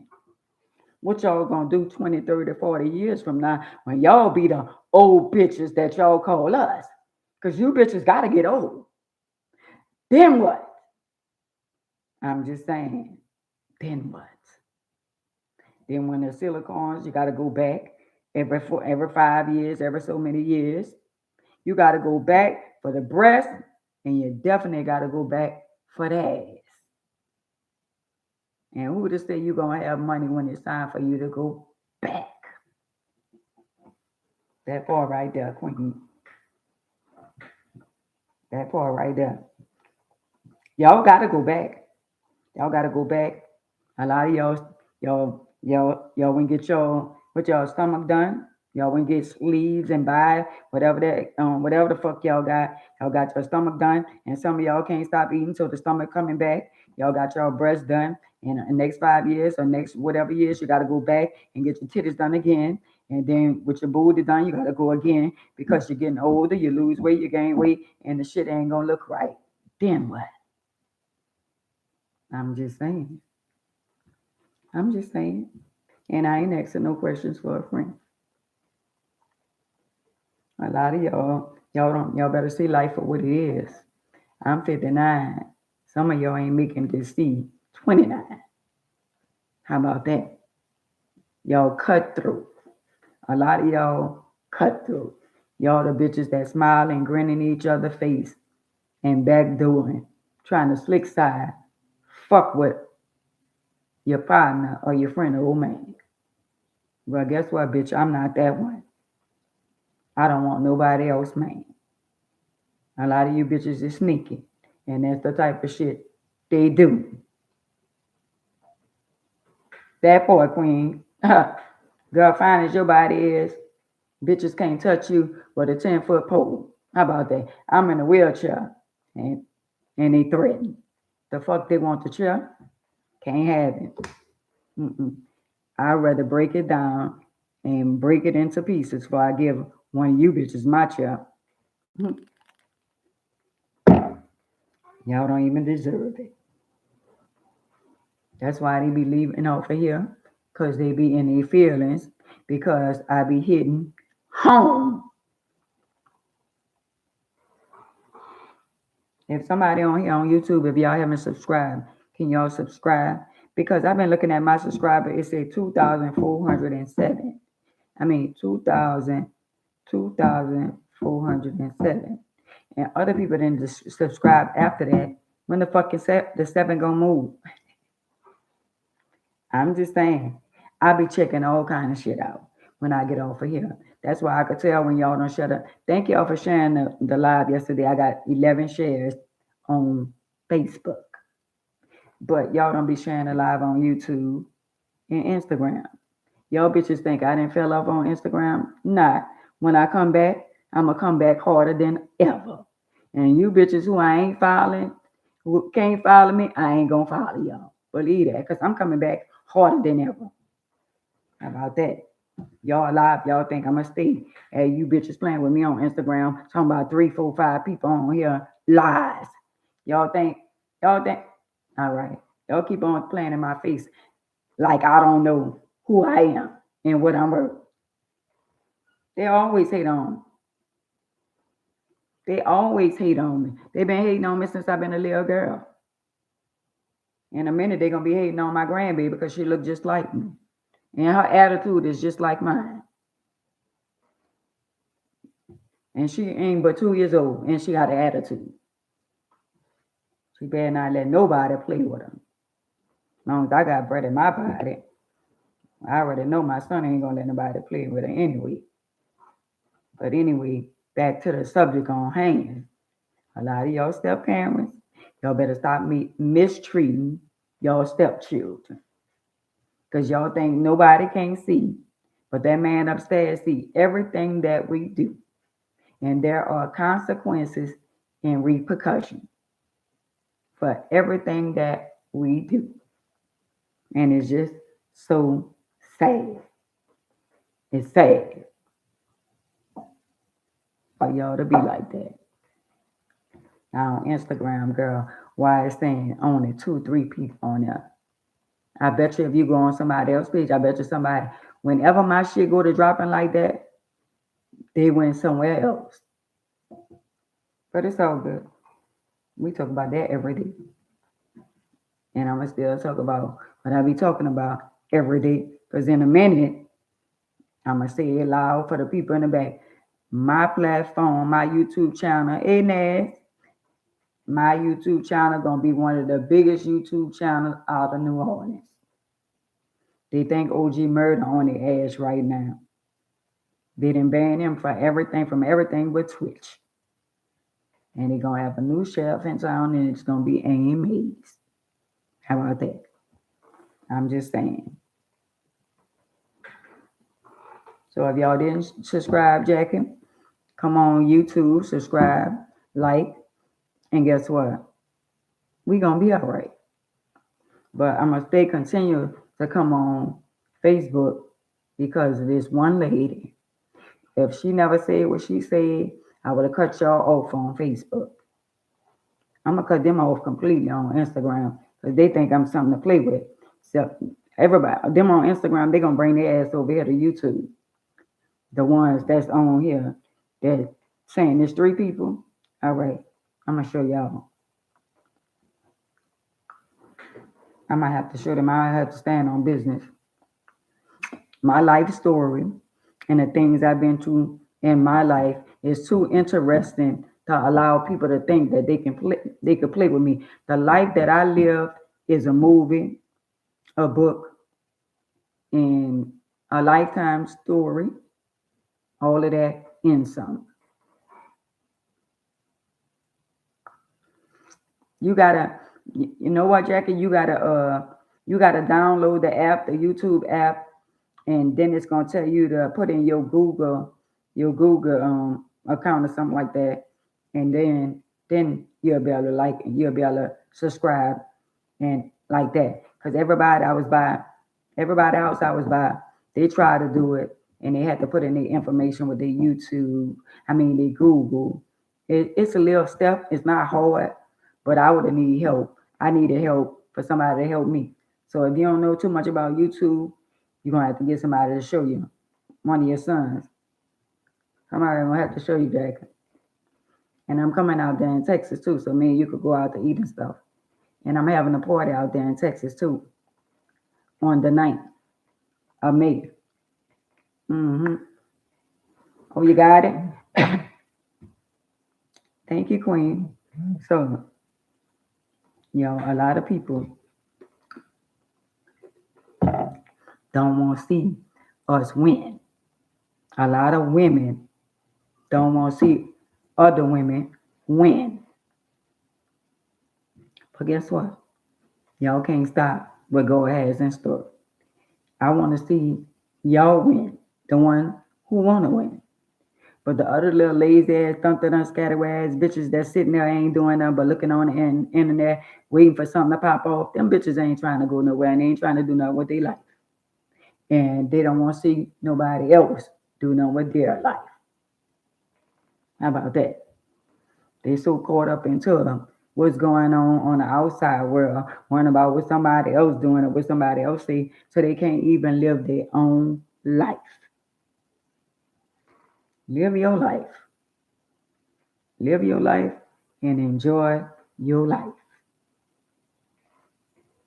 What y'all gonna do 20, 30, 40 years from now when y'all be the old bitches that y'all call us? Because you bitches gotta get old. Then what? I'm just saying. Then what? Then when the silicons, you gotta go back every 5 years, every so many years. You gotta go back for the breast, and you definitely gotta go back for the ass. And who to say you're gonna have money when it's time for you to go back? That part right there, Queen. That part right there. Y'all gotta go back. Y'all gotta go back. A lot of y'all when get your with y'all stomach done. Y'all when get sleeves and buy whatever whatever the fuck y'all got. Y'all got your stomach done, and some of y'all can't stop eating till the stomach coming back. Y'all got your breast done. In the next 5 years or next whatever years, you got to go back and get your titties done again. And then with your booty done, you got to go again because you're getting older, you lose weight, you gain weight, and the shit ain't going to look right. Then what? I'm just saying. I'm just saying. And I ain't asking no questions for a friend. A lot of y'all better see life for what it is. I'm 59. Some of y'all ain't making it to see 29. How about that? Y'all cut through. A lot of y'all cut through. Y'all the bitches that smile and grin in each other's face and backdooring, trying to slick side, fuck with your partner or your friend or old man. Well, guess what, bitch? I'm not that one. I don't want nobody else, man. A lot of you bitches is sneaky, and that's the type of shit they do. That boy, queen. Girl, fine as your body is, bitches can't touch you with a 10-foot pole. How about that? I'm in a wheelchair, and they threaten. The fuck they want the chair? Can't have it. Mm-mm. I'd rather break it down and break it into pieces before I give one of you bitches my chair. Y'all don't even deserve it. That's why they be leaving off of here, because they be in their feelings, because I be hitting home. If somebody on here on YouTube, if y'all haven't subscribed, can y'all subscribe? Because I've been looking at my subscriber, it said 2,407. I mean, 2,407. And other people didn't just subscribe after that. When the fuck is the 7 gonna move? I'm just saying, I be checking all kind of shit out when I get off of here. That's why I could tell when y'all don't shut up. Thank y'all for sharing the live yesterday. I got 11 shares on Facebook. But y'all don't be sharing the live on YouTube and Instagram. Y'all bitches think I didn't fell off on Instagram? Nah. When I come back, I'm going to come back harder than ever. And you bitches who I ain't following, who can't follow me, I ain't going to follow y'all. Believe that, because I'm coming back harder than ever. How about that? Y'all live, y'all think I'm going to stay. Hey, you bitches playing with me on Instagram, talking about 3, 4, 5 people on here. Lies. Y'all think, all right. Y'all keep on playing in my face like I don't know who I am and what I'm worth. They always hate on me. They always hate on me. They've been hating on me since I've been a little girl. In a minute, they're going to be hating on my grandbaby because she look just like me. And her attitude is just like mine. And she ain't but 2 years old, and she got an attitude. She better not let nobody play with her. As long as I got bread in my body, I already know my son ain't going to let nobody play with her anyway. But anyway, back to the subject on hand. A lot of y'all step parents, y'all better stop mistreating y'all stepchildren. Because y'all think nobody can see, but that man upstairs see everything that we do. And there are consequences and repercussions for everything that we do. And it's just so sad. It's sad for y'all to be like that. Now on Instagram, girl, why it's saying only 2, 3 people on there. I bet you if you go on somebody else's page, I bet you somebody, whenever my shit go to dropping like that, they went somewhere else. But it's all good. We talk about that every day. And I'm going to still talk about what I be talking about every day. Because in a minute, I'm going to say it loud for the people in the back. My platform, my YouTube channel, my YouTube channel going to be one of the biggest YouTube channels out of New Orleans. They think OG Murder on the ass right now. They done ban him for everything, from everything but Twitch. And they're going to have a new sheriff in town, and it's going to be A.M. Hayes. How about that? I'm just saying. So if y'all didn't subscribe, Jackie, come on YouTube, subscribe, like, and guess what? We going to be all right. But I'm going to continue to come on Facebook because of this one lady. If she never said what she said, I would have cut y'all off on Facebook. I'm going to cut them off completely on Instagram because they think I'm something to play with. So everybody, them on Instagram, they're going to bring their ass over here to YouTube. The ones that's on here that saying there's 3 people. All right, I'm going to show y'all. I might have to show them. I have to stand on business. My life story and the things I've been through in my life It's too interesting to allow people to think that they could play with me. The life that I lived is a movie, a book, and a lifetime story, all of that in some. You gotta, you know what, Jackie? You gotta download the app, the YouTube app, and then it's gonna tell you to put in your Google account or something like that, and then you'll be able to like it. You'll be able to subscribe and like that. Because everybody else I was by, they tried to do it and they had to put in their information with their YouTube. I mean, they Google. It's a little step. It's not hard, but I would have needed help. I needed help for somebody to help me. So if you don't know too much about YouTube, you're gonna have to get somebody to show you. One of your sons. Somebody gonna have to show you that. And I'm coming out there in Texas too, so me and you could go out to eat and stuff. And I'm having a party out there in Texas too on the 9th of May. Mm-hmm. Oh, you got it? Thank you, Queen. So, a lot of people don't want to see us win. A lot of women don't want to see other women win. But guess what? Y'all can't stop what God has in store. I want to see y'all win, the one who want to win. But the other little lazy ass, thumped on scatterwag ass bitches that sitting there ain't doing nothing but looking on the internet, waiting for something to pop off. Them bitches ain't trying to go nowhere and they ain't trying to do nothing with their life. And they don't want to see nobody else do nothing with their life. How about that? They so caught up into them. What's going on the outside world, worrying about what somebody else doing or what somebody else see, so they can't even live their own life. Live your life. Live your life and enjoy your life.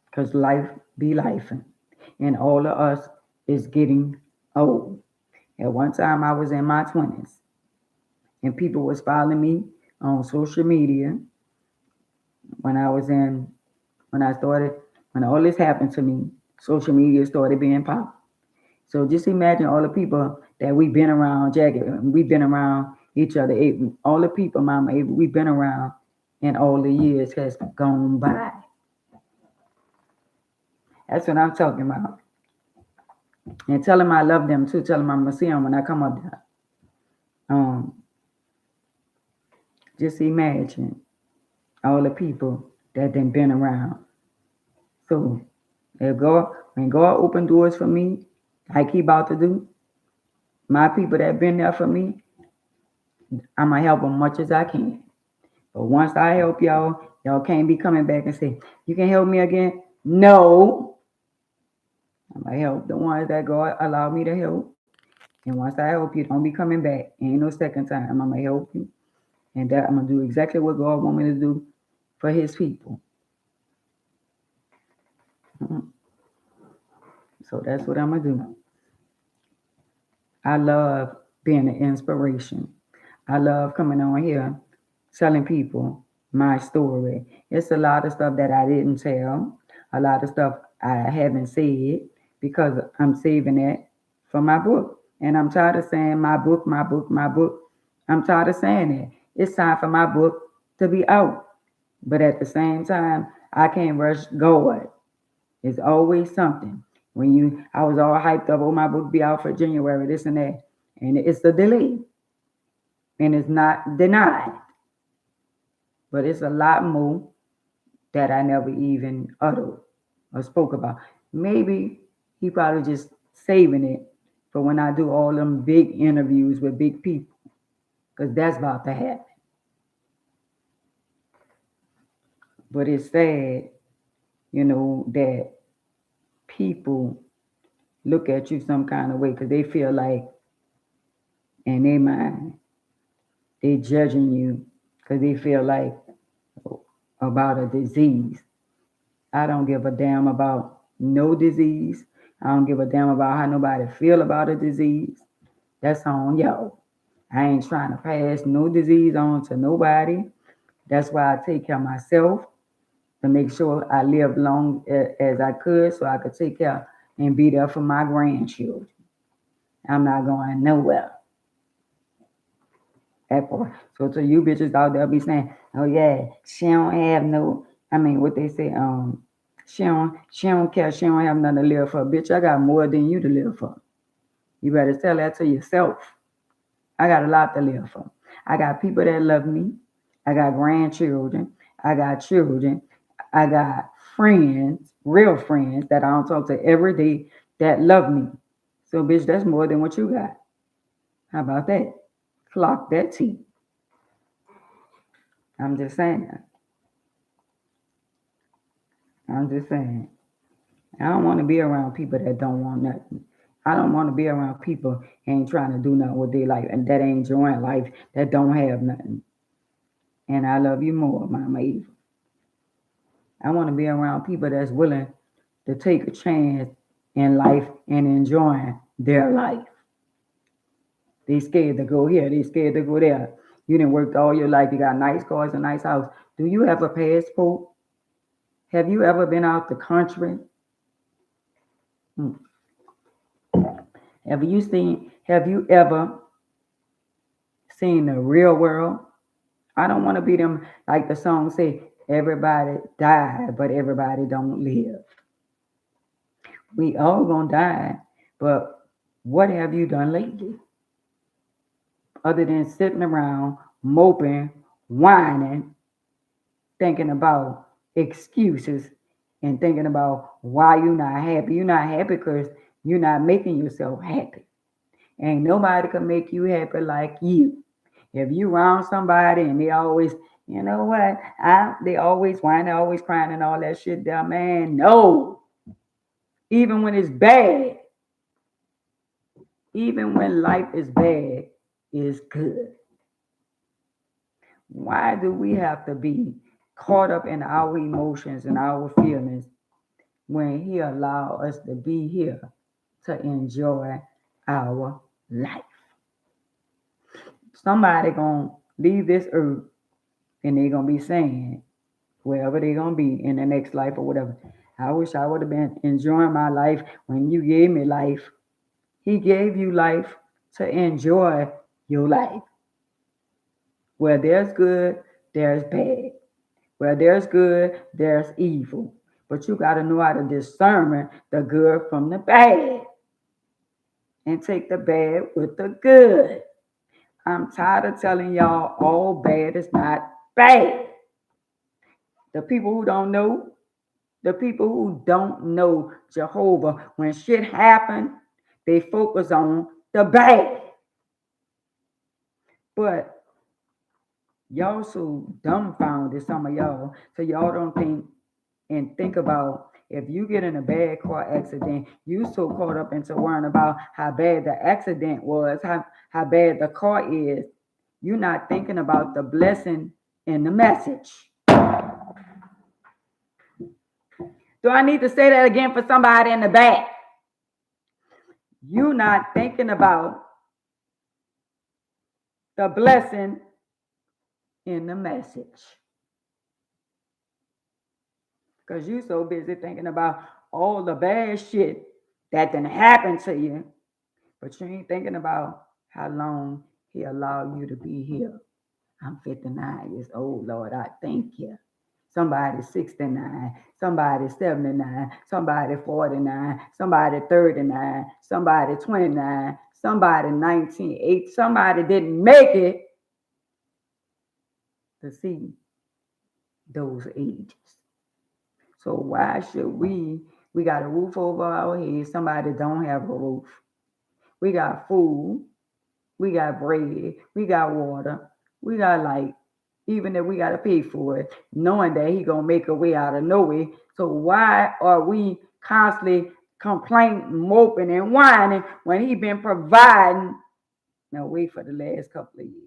Because life be life. And all of us is getting old. At one time I was in my 20s and people was following me on social media when when all this happened to me, social media started being popped. So just imagine all the people that we've been around, Jackie, we've been around each other, all the people, Mama, we've been around, and all the years has gone by. That's what I'm talking about. And tell them I love them too. Tell them I'm gonna see them when I come up there. Just imagine all the people that then been around. So when God open doors for me, like he about to do, my people that been there for me, I'm gonna help them much as I can. But once I help y'all can't be coming back and say, you can help me again. No. I'm gonna help the ones that God allow me to help. And once I help you, don't be coming back. Ain't no second time. I'm gonna help you. And that I'm gonna do exactly what God want me to do for his people. So that's what I'm gonna do. I love being an inspiration. I love coming on here telling people my story. It's a lot of stuff that I didn't tell, a lot of stuff I haven't said because I'm saving it for my book. And I'm tired of saying my book, my book, my book. I'm tired of saying it. It's time for my book to be out. But at the same time, I can't rush God. It's always something. I was all hyped up, oh, my book be out for January, this and that. And it's a delay. And it's not denied. But it's a lot more that I never even uttered or spoke about. Maybe he probably just saving it for when I do all them big interviews with big people, because that's about to happen. But it's sad, that people look at you some kind of way because they feel like in their mind they judging you because they feel like about a disease. I don't give a damn about no disease. I don't give a damn about how nobody feel about a disease. That's on y'all. I ain't trying to pass no disease on to nobody. That's why I take care of myself to make sure I live long as I could so I could take care and be there for my grandchildren. I'm not going nowhere. That part. So to you bitches out there be saying, oh yeah, she don't have no, I mean what they say, she don't care, she don't have nothing to live for. Bitch, I got more than you to live for. You better tell that to yourself. I got a lot to live for. I got people that love me. I got grandchildren. I got children. I got friends, real friends that I don't talk to every day that love me. So, bitch, that's more than what you got. How about that? Clock that T. I'm just saying. I'm just saying. I don't want to be around people that don't want nothing. I don't want to be around people ain't trying to do nothing with their life and that ain't enjoying life, that don't have nothing. And I love you more, Mama Eva. I want to be around people that's willing to take a chance in life and enjoying their life. They scared to go here. They scared to go there. You didn't work all your life. You got nice cars, a nice house. Do you have a passport? Have you ever been out the country? Hmm. Have you ever seen the real world? I don't want to be them, like the song say, everybody die, but everybody don't live. We all gonna die, but what have you done lately? Other than sitting around moping, whining, thinking about excuses and thinking about why you're not happy. You're not happy because you're not making yourself happy. Ain't nobody can make you happy like you. If you around somebody and they always, you know what, they always whining, always crying and all that shit there, man, no. Even when it's bad, even when life is bad, it's good. Why do we have to be caught up in our emotions and our feelings when he allow us to be here to enjoy our life? Somebody gonna leave this earth and they gonna be saying, wherever they gonna be in the next life or whatever, I wish I would have been enjoying my life when you gave me life. He gave you life to enjoy your life. Where there's good, there's bad. Where there's good, there's evil. But you got to know how to discern the good from the bad and take the bad with the good. I'm tired of telling y'all all bad is not bad. The people who don't know, the people who don't know Jehovah, when shit happen, they focus on the bad. But y'all so dumbfounded, some of y'all, so y'all don't think about if you get in a bad car accident, you so caught up into worrying about how bad the accident was, how bad the car is. You're not thinking about the blessing in the message. Do I need to say that again for somebody in the back? You're not thinking about the blessing in the message. Because you're so busy thinking about all the bad shit that didn't happen to you, but you ain't thinking about how long he allowed you to be here. I'm 59 years old, Lord, I thank you. Somebody 69, somebody 79, somebody 49, somebody 39, somebody 29, somebody 19, 8, somebody didn't make it to see those ages. So why should we got a roof over our head, somebody don't have a roof. We got food, we got bread, we got water, we got light, even if we got to pay for it, knowing that he going to make a way out of no way. So why are we constantly complaining, moping, and whining when he been providing a way for the last couple of years?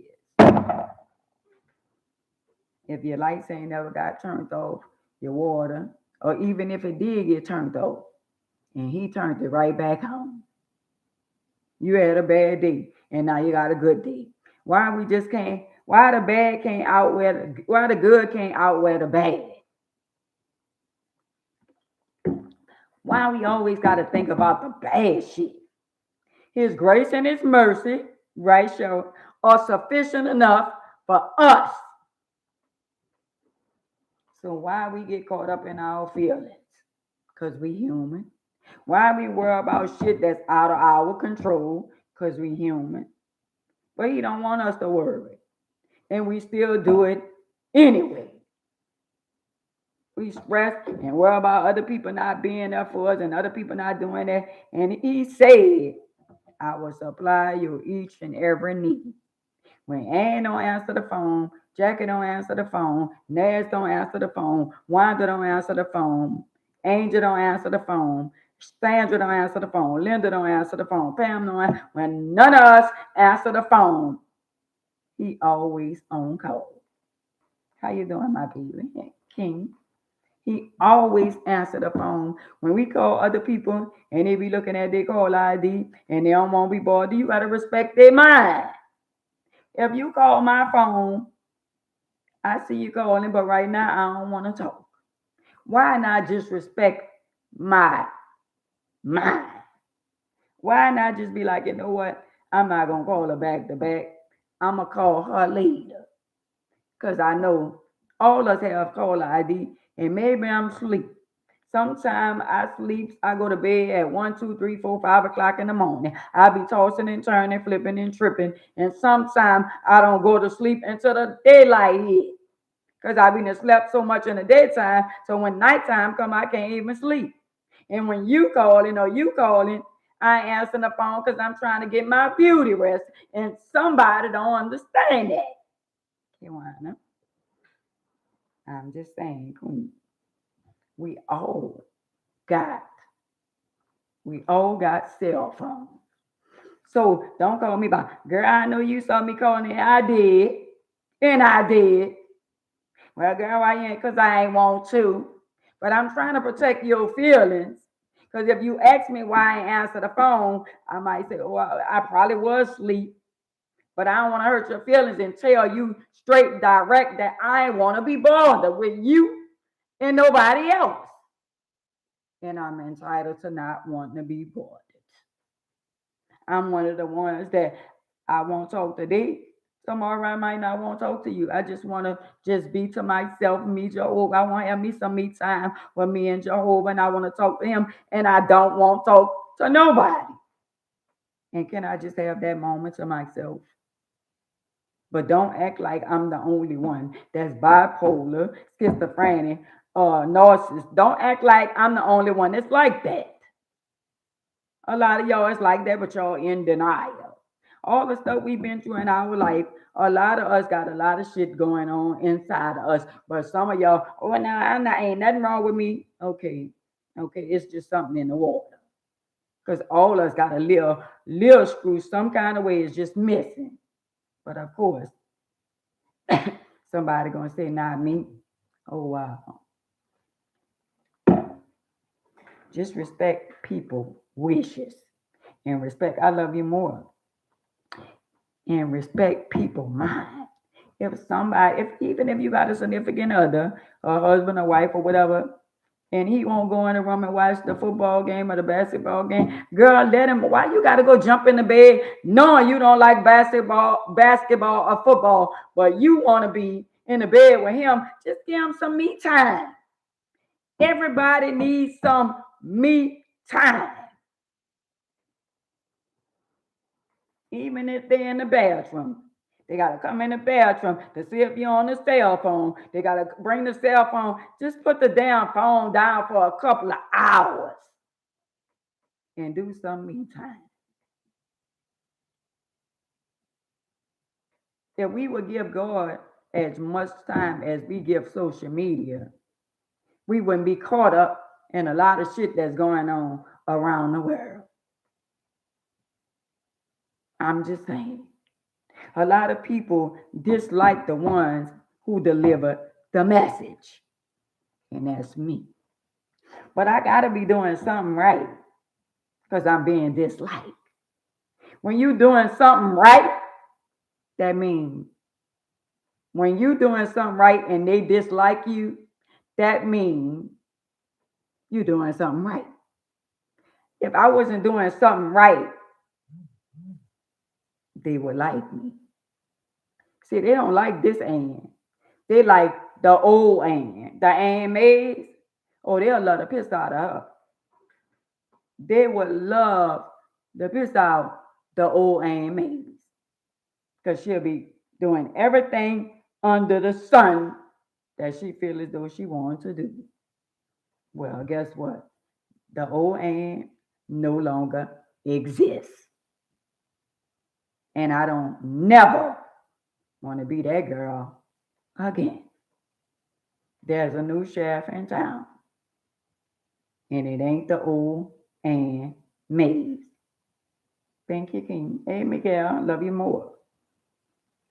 If your lights ain't never got turned off, your water, or even if it did get turned off, and he turned it right back on. You had a bad day, and now you got a good day. Why we just can't, why the bad can't outweigh why the good can't outweigh the bad? Why we always got to think about the bad shit? His grace and his mercy, right, show, are sufficient enough for us. So why we get caught up in our feelings? Because we human. Why we worry about shit that's out of our control? Because we human. But he don't want us to worry. And we still do it anyway. We stress and worry about other people not being there for us and other people not doing that. And he said, I will supply your each and every need. When Ann don't answer the phone, Jackie don't answer the phone, Naz don't answer the phone, Wanda don't answer the phone, Angel don't answer the phone, Sandra don't answer the phone, Linda don't answer the phone, Pam don't answer. When none of us answer the phone, he always on call. How you doing, my baby? King. He always answer the phone. When we call other people and they be looking at their call ID and they don't want to be bothered, you gotta respect their mind. If you call my phone, I see you calling, but right now I don't want to talk. Why not just respect my mind? Why not just be like, you know what? I'm not gonna call her back to back. I'm gonna call her later. Cause I know all us have caller ID, and maybe I'm asleep. Sometimes I sleep, I go to bed at 1, 2, 3, 4, 5 o'clock in the morning. I be tossing and turning, flipping and tripping. And sometimes I don't go to sleep until the daylight hit. Because I been slept so much in the daytime. So when nighttime come, I can't even sleep. And when you calling, I ain't answering the phone because I'm trying to get my beauty rest. And somebody don't understand that. Kiwana, I'm just saying, we all got we all got cell phones. So don't call me back. Girl, I know you saw me calling, and I did. And I did. Well, girl, I ain't because I ain't want to. But I'm trying to protect your feelings. Because if you ask me why I ain't answer the phone, I might say, well, I probably was asleep. But I don't want to hurt your feelings and tell you straight direct that I want to be bothered with you and nobody else. And I'm entitled to not wanting to be bothered. I'm one of the ones that I won't talk today. Tomorrow I might not want to talk to you. I just want to just be to myself, me, Jehovah. I want to have me some me time with me and Jehovah, and I want to talk to him, and I don't want to talk to nobody. And can I just have that moment to myself? But don't act like I'm the only one that's bipolar, schizophrenic, narcissist. Don't act like I'm the only one that's like that. A lot of y'all is like that, but y'all in denial. All the stuff we've been through in our life, a lot of us got a lot of shit going on inside of us. But some of y'all, oh, no, I'm not, ain't nothing wrong with me. Okay, okay, it's just something in the water. Because all of us got a little screw, some kind of way is just missing. But of course, somebody gonna say, not me. Oh wow. Just respect people wishes and respect. I love you more. And respect people mind. If somebody, if even if you got a significant other, a husband, a wife, or whatever, and he won't go in the room and watch the football game or the basketball game, girl, let him. Why you got to go jump in the bed knowing you don't like basketball or football, but you want to be in the bed with him? Just give him some me time. Everybody needs some me time. Even if they're in the bathroom. They got to come in the bathroom to see if you're on the cell phone. They got to bring the cell phone. Just put the damn phone down for a couple of hours and do some me time. If we would give God as much time as we give social media, we wouldn't be caught up in a lot of shit that's going on around the world. I'm just saying. A lot of people dislike the ones who deliver the message. And that's me. But I got to be doing something right because I'm being disliked. When you doing something right, That means when you doing something right and they dislike you, that means you doing something right. If I wasn't doing something right, they would like me. See, they don't like this Ann. They like the old Ann, the Ann Mays. Oh, they'll love the piss out of her. They would love the piss out the old Ann Mays. Because she'll be doing everything under the sun that she feels as though she wants to do. Well, guess what? The old Ann no longer exists. And I don't never want to be that girl again. There's a new sheriff in town. And it ain't the old Ann Mays. Thank you, King. Hey, Miguel, love you more.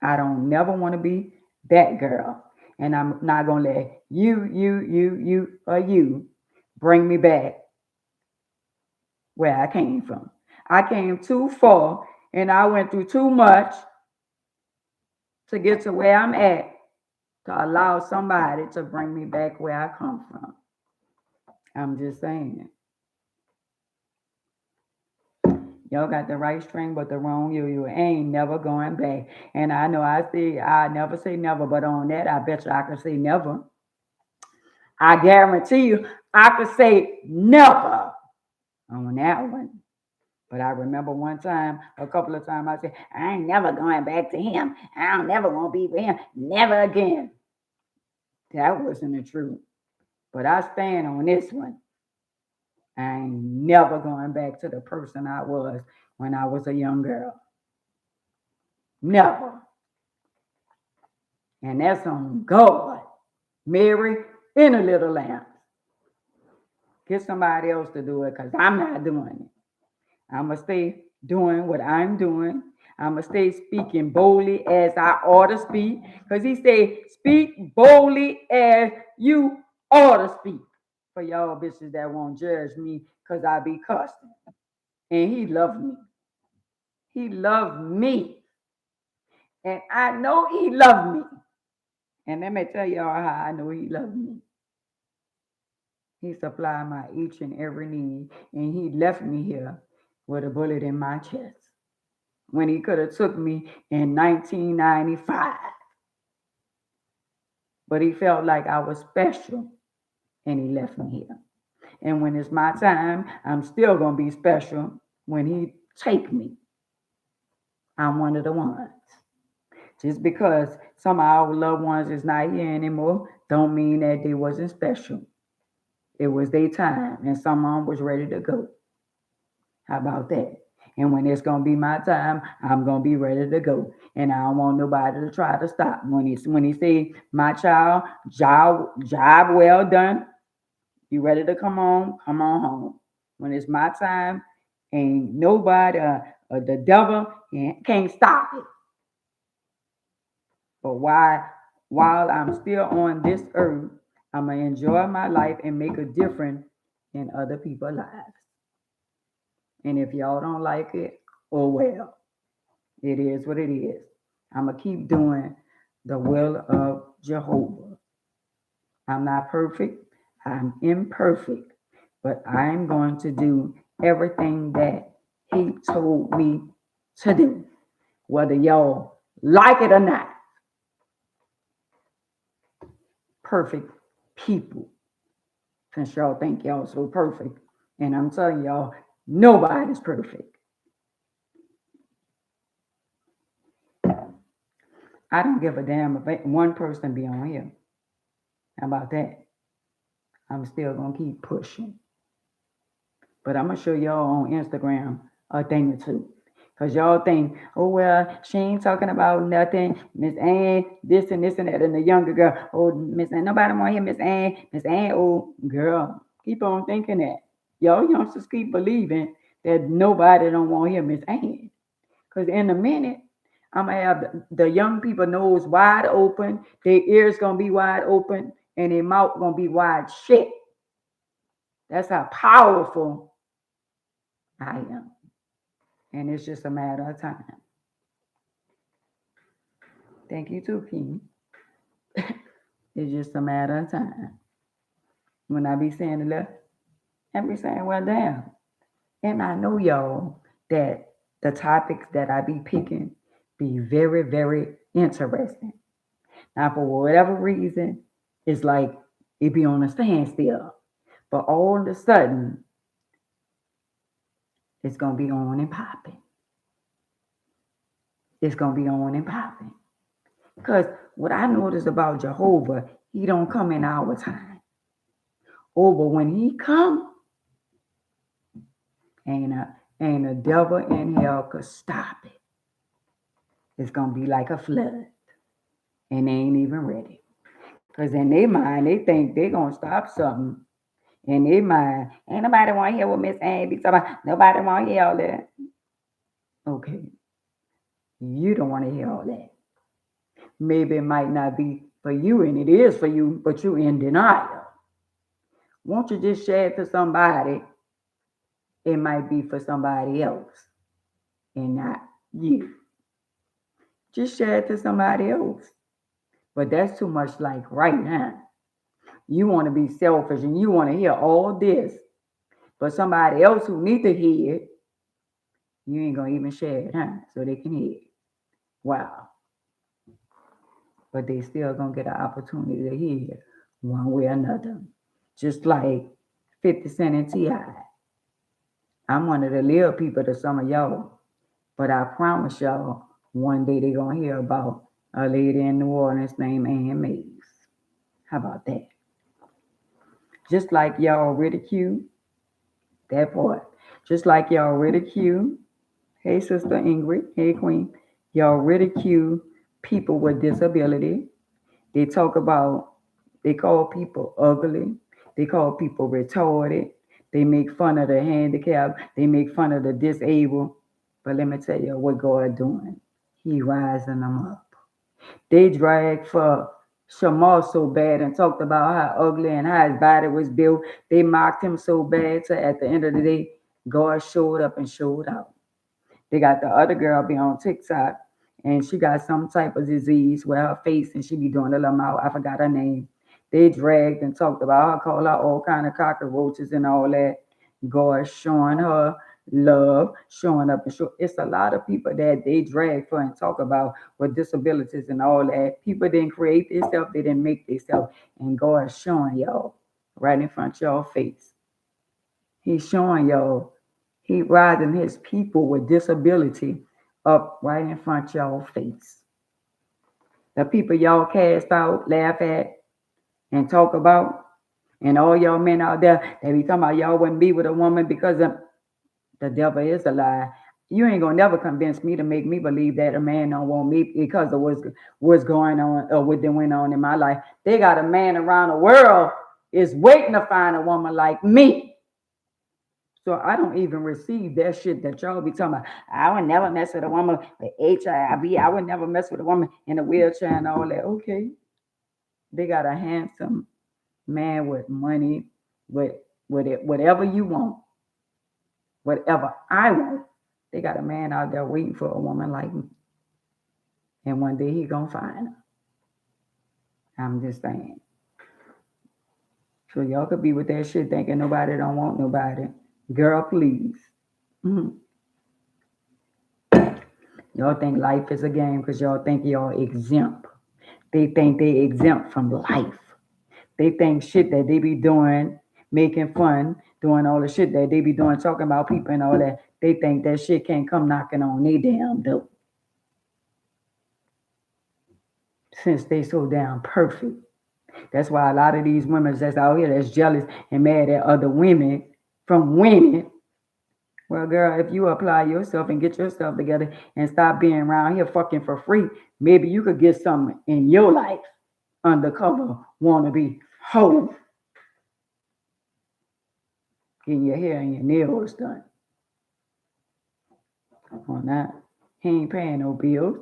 I don't never want to be that girl. And I'm not going to let you bring me back where I came from. I came too far and I went through too much to get to where I'm at to allow somebody to bring me back where I come from. I'm just saying. Y'all got the right string, but the wrong you. You ain't never going back. And I know I never say never, but on that, I bet you I can say never. I guarantee you, I could say never on that one. But I remember one time, a couple of times, I said, I ain't never going back to him. I don't never want to be with him. Never again. That wasn't the truth. But I stand on this one. I ain't never going back to the person I was when I was a young girl. Never. And that's on God. Mary in a little lamb. Get somebody else to do it because I'm not doing it. I'm going to stay doing what I'm doing. I'm going to stay speaking boldly as I ought to speak. Because he said, speak boldly as you ought to speak. For y'all bitches that won't judge me because I be cussing. And he loved me. He loved me. And I know he loved me. And let me tell y'all how I know he loved me. He supplied my each and every need. And he left me here with a bullet in my chest. When he could have took me in 1995. But he felt like I was special. And he left me here. And when it's my time, I'm still going to be special when he take me. I'm one of the ones. Just because some of our loved ones is not here anymore, don't mean that they wasn't special. It was their time, and someone was ready to go. How about that? And when it's gonna be my time, I'm gonna be ready to go, and I don't want nobody to try to stop. When he say, "My child, job well done. You ready to come on? Come on home." When it's my time, ain't nobody, the devil can't stop it. But while I'm still on this earth, I'm going to enjoy my life and make a difference in other people's lives. And if y'all don't like it, oh well, it is what it is. I'm going to keep doing the will of Jehovah. I'm not perfect. I'm imperfect. But I'm going to do everything that he told me to do, whether y'all like it or not. Perfect people. Since y'all think y'all so perfect. And I'm telling y'all, nobody's perfect. I don't give a damn if one person be on here. How about that? I'm still going to keep pushing. But I'm going to show y'all on Instagram a thing or two. Because y'all think, oh, well, she ain't talking about nothing. Miss Ann, this and this and that. And the younger girl, oh, Miss Ann, nobody want to hear Miss Ann. Miss Ann, oh, girl, keep on thinking that. Y'all youngsters keep believing that nobody don't want to hear Miss Ann. Because in a minute, I'm going to have the young people nose wide open, their ears going to be wide open, and their mouth going to be wide shut. That's how powerful I am. And it's just a matter of time. Thank you too, King. It's just a matter of time. When I be saying the left, I be saying, well, damn. And I know, y'all, that the topics that I be picking be very, very interesting. Now, for whatever reason, it's like it be on a standstill. But all of a sudden, it's gonna be on and popping. It's gonna be on and popping. Because what I notice about Jehovah, he don't come in our time. Oh, but when he come, ain't a devil in hell could stop it. It's gonna be like a flood, and they ain't even ready. Because in their mind, they think they gonna stop something. In their mind, ain't nobody want to hear what Miss Ann be talking about. Nobody want to hear all that. Okay, you don't want to hear all that. Maybe it might not be for you, and it is for you, but you in denial. Won't you just share it to somebody? It might be for somebody else and not you. Just share it to somebody else. But that's too much like right now. You want to be selfish and you want to hear all this. But somebody else who need to hear it, you ain't going to even share it, huh? So they can hear it. Wow. But they still going to get an opportunity to hear it one way or another. Just like 50 Cent and T.I. I'm one of the little people to some of y'all. But I promise y'all, one day they're going to hear about a lady in New Orleans named Ann Mays. How about that? Just like y'all ridicule that part. Just like y'all ridicule, hey, Sister Ingrid, hey, Queen, y'all ridicule people with disability. They talk about, they call people ugly. They call people retarded. They make fun of the handicapped. They make fun of the disabled. But let me tell you what God doing. He rising them up. They dragged for Shamar so bad and talked about how ugly and how his body was built. They mocked him so bad. So at the end of the day, God showed up and showed out. They got the other girl be on TikTok and she got some type of disease where her face and she be doing a little mouth. I forgot her name. They dragged and talked about her, called her all kind of cockroaches and all that. God showing her love, showing up and show. It's a lot of people that they drag for and talk about with disabilities and all that. People didn't create themselves, they didn't make themselves. And God is showing y'all right in front of y'all face. He's showing y'all he rising his people with disability up right in front of y'all face. The people y'all cast out, laugh at, and talk about, and all y'all men out there, they be talking about y'all wouldn't be with a woman because of the devil is a lie. You ain't gonna never convince me to make me believe that a man don't want me because of what's going on or what went on in my life. They got a man around the world is waiting to find a woman like me. So I don't even receive that shit that y'all be talking about. I would never mess with a woman with HIV. I would never mess with a woman in a wheelchair and all that. Okay. They got a handsome man with money, with it, whatever you want, whatever I want. They got a man out there waiting for a woman like me. And one day he gonna find her. I'm just saying. So y'all could be with that shit thinking nobody don't want nobody. Girl, please. Mhm. Y'all think life is a game because y'all think y'all exempt. They think they exempt from life. They think shit that they be doing, making fun, doing all the shit that they be doing, talking about people and all that. They think that shit can't come knocking on their damn door. Since they so damn perfect. That's why a lot of these women that's out here that's jealous and mad at other women from winning. Well, girl, if you apply yourself and get yourself together and stop being around here fucking for free, maybe you could get something in your life undercover, wanna be hoe, getting your hair and your nails done. On that, he ain't paying no bills.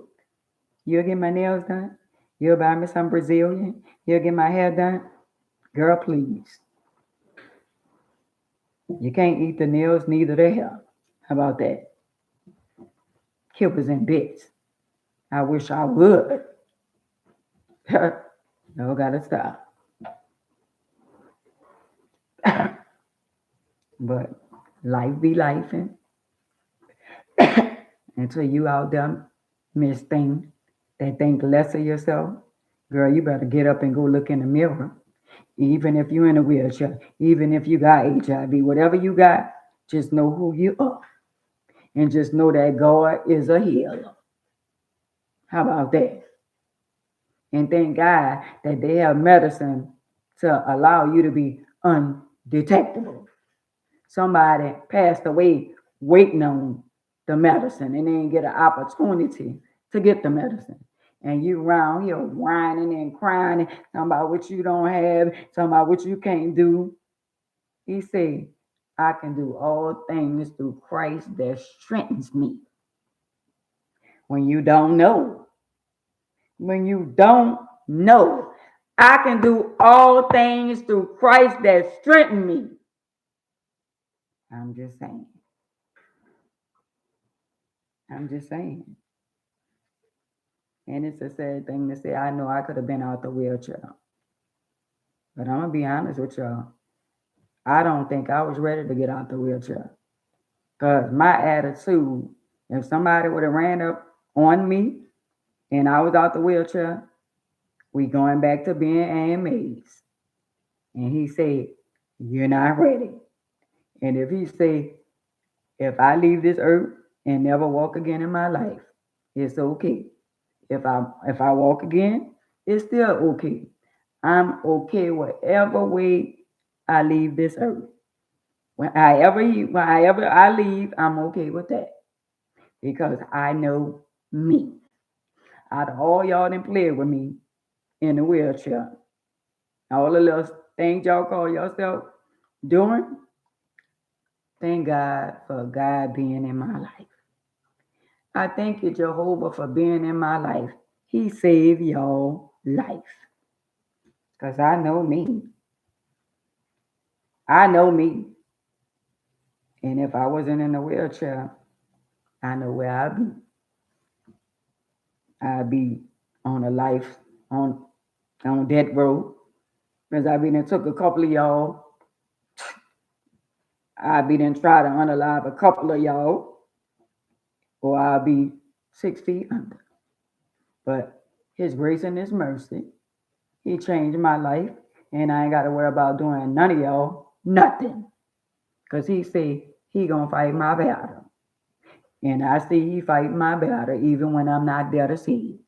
You'll get my nails done. You'll buy me some Brazilian. You'll get my hair done. Girl, please. You can't eat the nails, neither the hair. How about that? Kippers and bits. I wish I would. No, gotta stop. But life be life, and until you out there, Miss Thing, that think less of yourself, girl, you better get up and go look in the mirror. Even if you're in a wheelchair, even if you got HIV, whatever you got, just know who you are. And just know that God is a healer. How about that? And thank God that they have medicine to allow you to be undetectable. Somebody passed away waiting on the medicine and they didn't get an opportunity to get the medicine. And you around here whining and crying, and talking about what you don't have, talking about what you can't do. He said, I can do all things through Christ that strengthens me. When you don't know, when you don't know, I can do all things through Christ that strengthens me. I'm just saying. I'm just saying. And it's a sad thing to say. I know I could have been out the wheelchair. But I'm going to be honest with y'all. I don't think I was ready to get out the wheelchair. Because my attitude, if somebody would have ran up on me and I was out the wheelchair, we going back to being AMAs. And he said, you're not ready. And if he say, if I leave this earth and never walk again in my life, it's okay. If I walk again, it's still okay. I'm okay whatever way I leave this earth. Whenever I leave, I'm okay with that because I know me. Out of all y'all that played with me in the wheelchair, all the little things y'all call yourself doing, thank God for God being in my life. I thank you, Jehovah, for being in my life. He saved your life. Because I know me. I know me. And if I wasn't in a wheelchair, I know where I'd be. I'd be on a life on death row. Because I been and took a couple of y'all. I'd be then try to unalive a couple of y'all. Or I'll be 6 feet under. But his grace and his mercy, he changed my life. And I ain't got to worry about doing none of y'all nothing. Because he said he gonna fight my battle. And I see he fighting my battle even when I'm not there to see it.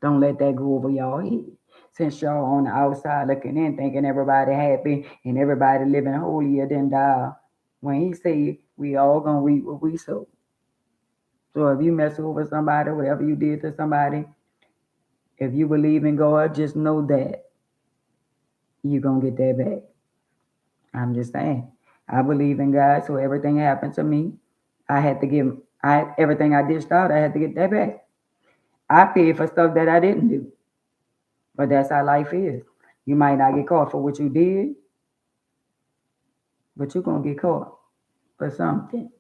Don't let that go over y'all head. Since y'all on the outside looking in, thinking everybody happy and everybody living holier than thou. When he said we all gonna reap what we sow. So if you mess over somebody, whatever you did to somebody, if you believe in God, just know that you're gonna get that back. I'm just saying. I believe in God, so everything happened to me. I had to give everything I dished out, I had to get that back. I paid for stuff that I didn't do. But that's how life is. You might not get caught for what you did, but you're gonna get caught for something.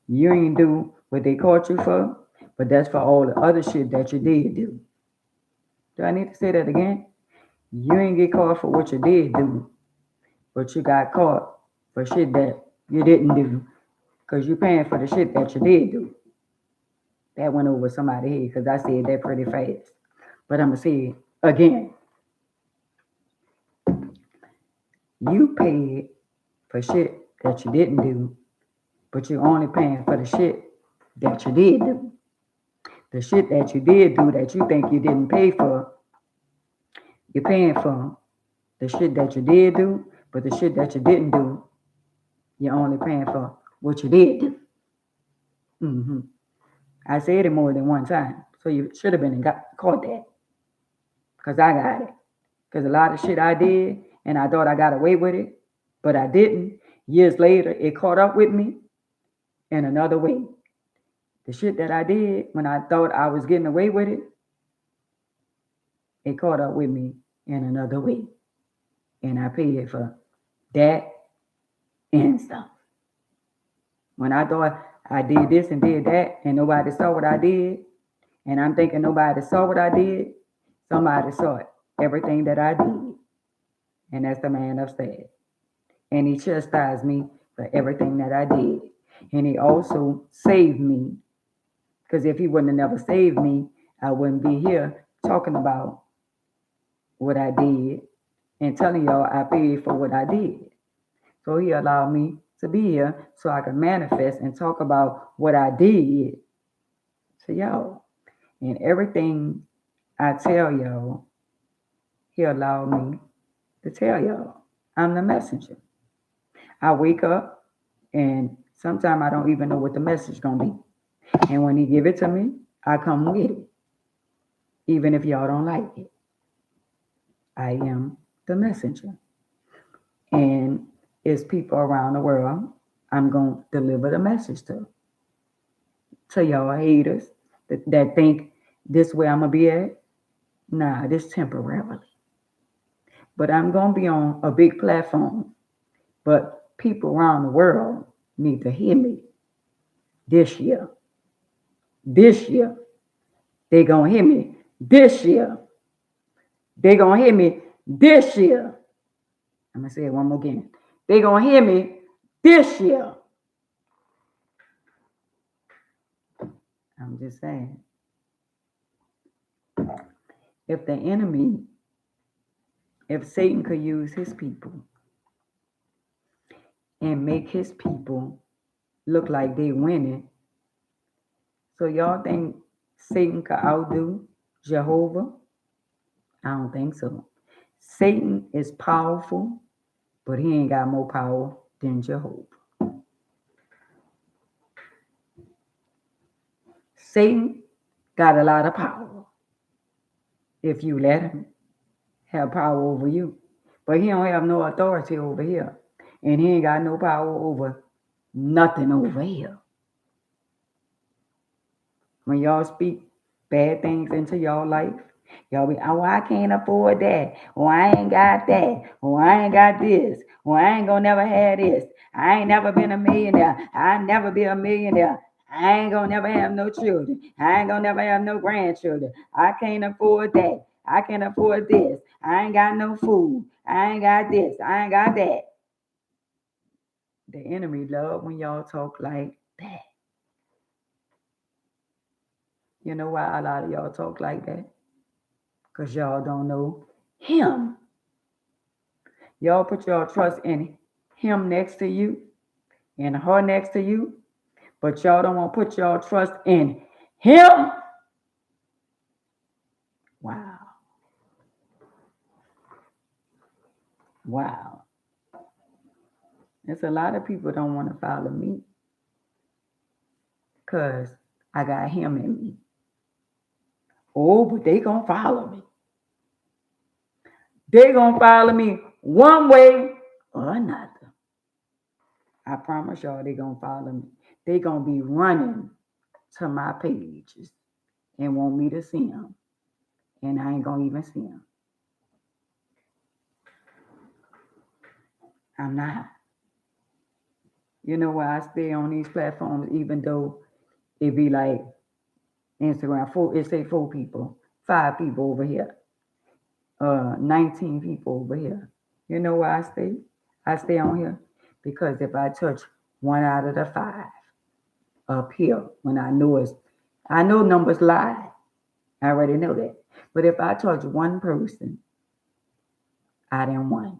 You ain't do what they caught you for, but that's for all the other shit that you did do. Do I need to say that again? You ain't get caught for what you did do, but you got caught for shit that you didn't do. Because you're paying for the shit that you did do. That went over somebody's head because I said that pretty fast. But I'm going to say it again. You paid for shit that you didn't do, but you're only paying for the shit that you did do. The shit that you did do that you think you didn't pay for, you're paying for the shit that you did do, but the shit that you didn't do, you're only paying for what you did do. Mm-hmm. I said it more than one time, so you should have been caught that. Because I got it. Because a lot of shit I did, and I thought I got away with it, but I didn't. Years later, it caught up with me in another way. The shit that I did when I thought I was getting away with it, it caught up with me in another way. And I paid for that and stuff. When I thought I did this and did that, and nobody saw what I did, and I'm thinking nobody saw what I did, Somebody saw it, everything that I did, and that's the man upstairs. And he chastised me for everything that I did. And he also saved me, because if he wouldn't have never saved me, I wouldn't be here talking about what I did and telling y'all I paid for what I did. So he allowed me to be here so I could manifest and talk about what I did to y'all. And everything I tell y'all, he allowed me to tell y'all. I'm the messenger. I wake up and sometimes I don't even know what the message gonna be. And when he give it to me, I come with it. Even if y'all don't like it. I am the messenger. And it's people around the world I'm gonna deliver the message to y'all haters that think this way I'm gonna be at. Nah, this temporarily. But I'm gonna be on a big platform. But people around the world need to hear me this year. This year. They gonna hear me this year. They gonna hear me this year. I'm gonna say it one more again. They gonna hear me this year. I'm just saying. If the enemy, if Satan could use his people and make his people look like they winning, so y'all think Satan could outdo Jehovah? I don't think so. Satan is powerful, but he ain't got more power than Jehovah. Satan got a lot of power if you let him have power over you. But he don't have no authority over here. And he ain't got no power over nothing over here. When y'all speak bad things into y'all life, y'all be, oh, I can't afford that. Oh, I ain't got that. Oh, I ain't got this. Oh, I ain't gonna never have this. I ain't never been a millionaire. I'll never be a millionaire. I ain't gonna never have no children. I ain't gonna never have no grandchildren. I can't afford that. I can't afford this. I ain't got no food. I ain't got this. I ain't got that. The enemy love when y'all talk like that. You know why a lot of y'all talk like that? Because y'all don't know him. Y'all put your trust in him next to you and her next to you, but y'all don't want to put your trust in him. Wow. Wow. There's a lot of people don't want to follow me because I got him in me. Oh, but they gonna follow me. They gonna follow me one way or another. I promise y'all they gonna follow me. They gonna be running to my pages and want me to see them. And I ain't gonna even see them. I'm not. You know why I stay on these platforms, even though it be like Instagram, it say 4 people, 5 people over here, 19 people over here. You know why I stay? I stay on here because if I touch 1 out of the 5 up here, when I know numbers lie. I already know that. But if I touch one person, I done won.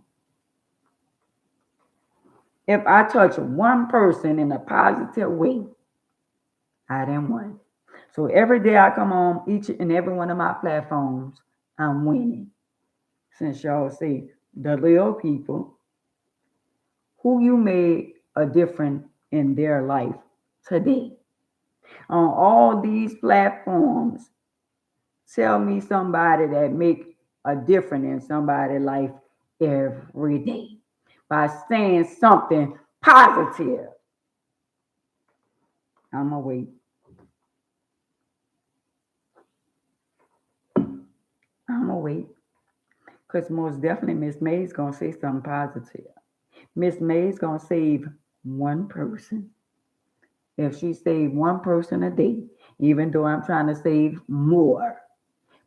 If I touch one person in a positive way, I done won. So every day I come on each and every one of my platforms, I'm winning. Since y'all see the little people who you made a difference in their life today. On all these platforms, tell me somebody that make a difference in somebody's life every day by saying something positive. I'm gonna wait. I'm gonna wait. Because most definitely Miss May's gonna say something positive. Miss May's gonna save one person. If she saved one person a day, even though I'm trying to save more,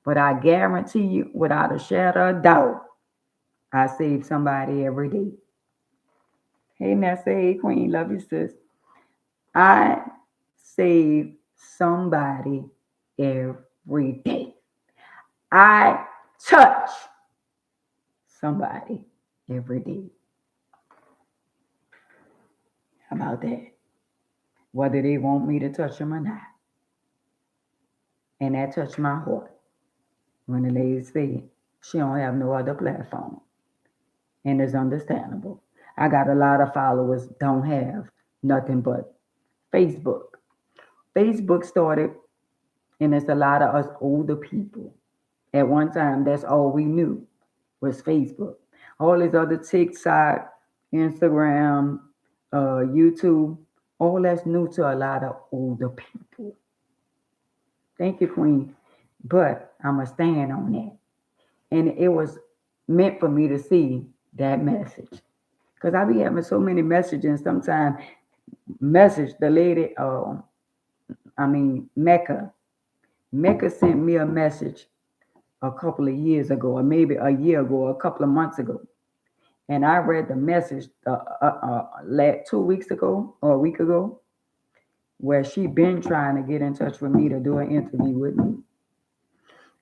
But I guarantee you, without a shadow of doubt, I save somebody every day. Hey, Nessa, hey, Queen, love you, sis. I save somebody every day. I touch somebody every day. How about that? Whether they want me to touch them or not. And that touched my heart when the lady said she don't have no other platform. And it's understandable. I got a lot of followers don't have nothing but Facebook. Facebook started, and it's a lot of us older people. At one time, that's all we knew was Facebook. All these other TikTok, Instagram, YouTube, all that's new to a lot of older people. Thank you, Queen. But I'm going to stand on that. And it was meant for me to see that message. Because I be having so many messages. Sometimes message the lady, Mecca. Mecca sent me a message a couple of years ago, or maybe a year ago, or a couple of months ago. And I read the message 2 weeks ago or a week ago, where she been trying to get in touch with me to do an interview with me.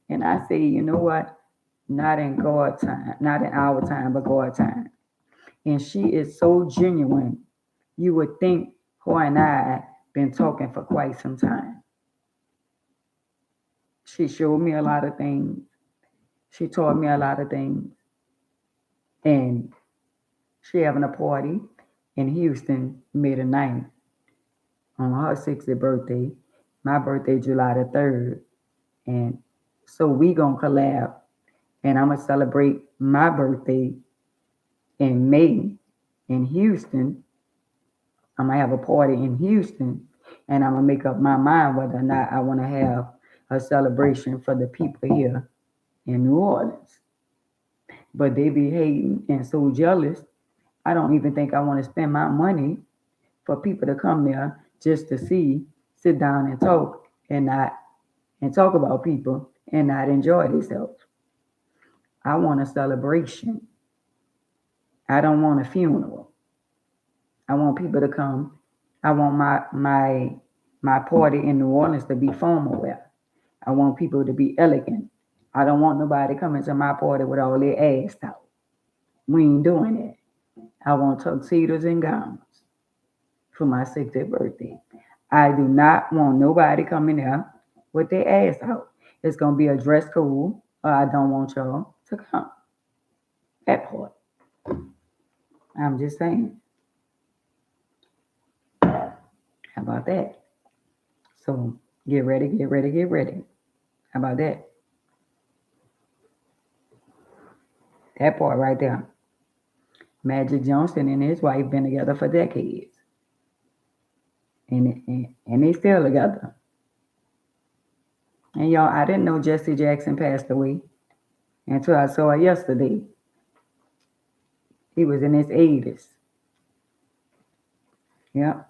And I say, you know what? Not in God time, not in our time, but God time. And she is so genuine. You would think her and I been talking for quite some time. She showed me a lot of things. She taught me a lot of things. And she having a party in Houston May the 9th on her 60th birthday. My birthday, July the 3rd. And so we gonna collab. And I'm gonna celebrate my birthday in May in Houston. I'm gonna have a party in Houston, and I'm gonna make up my mind whether or not I want to have a celebration for the people here in New Orleans. But they be hating and so jealous. I don't even think I want to spend my money for people to come there just to see, sit down and talk and talk about people and not enjoy themselves. I want a celebration. I don't want a funeral. I want people to come. I want my party in New Orleans to be formal wear. I want people to be elegant. I don't want nobody coming to my party with all their ass out. We ain't doing that. I want tuxedos and gowns for my 60th birthday. I do not want nobody coming there with their ass out. It's gonna be a dress code, or I don't want y'all to come. That part. I'm just saying. How about that? So get ready, get ready, get ready. How about that? That part right there. Magic Johnson and his wife been together for decades, and they still together. And y'all, I didn't know Jesse Jackson passed away until I saw it yesterday. He was in his 80s. Yep,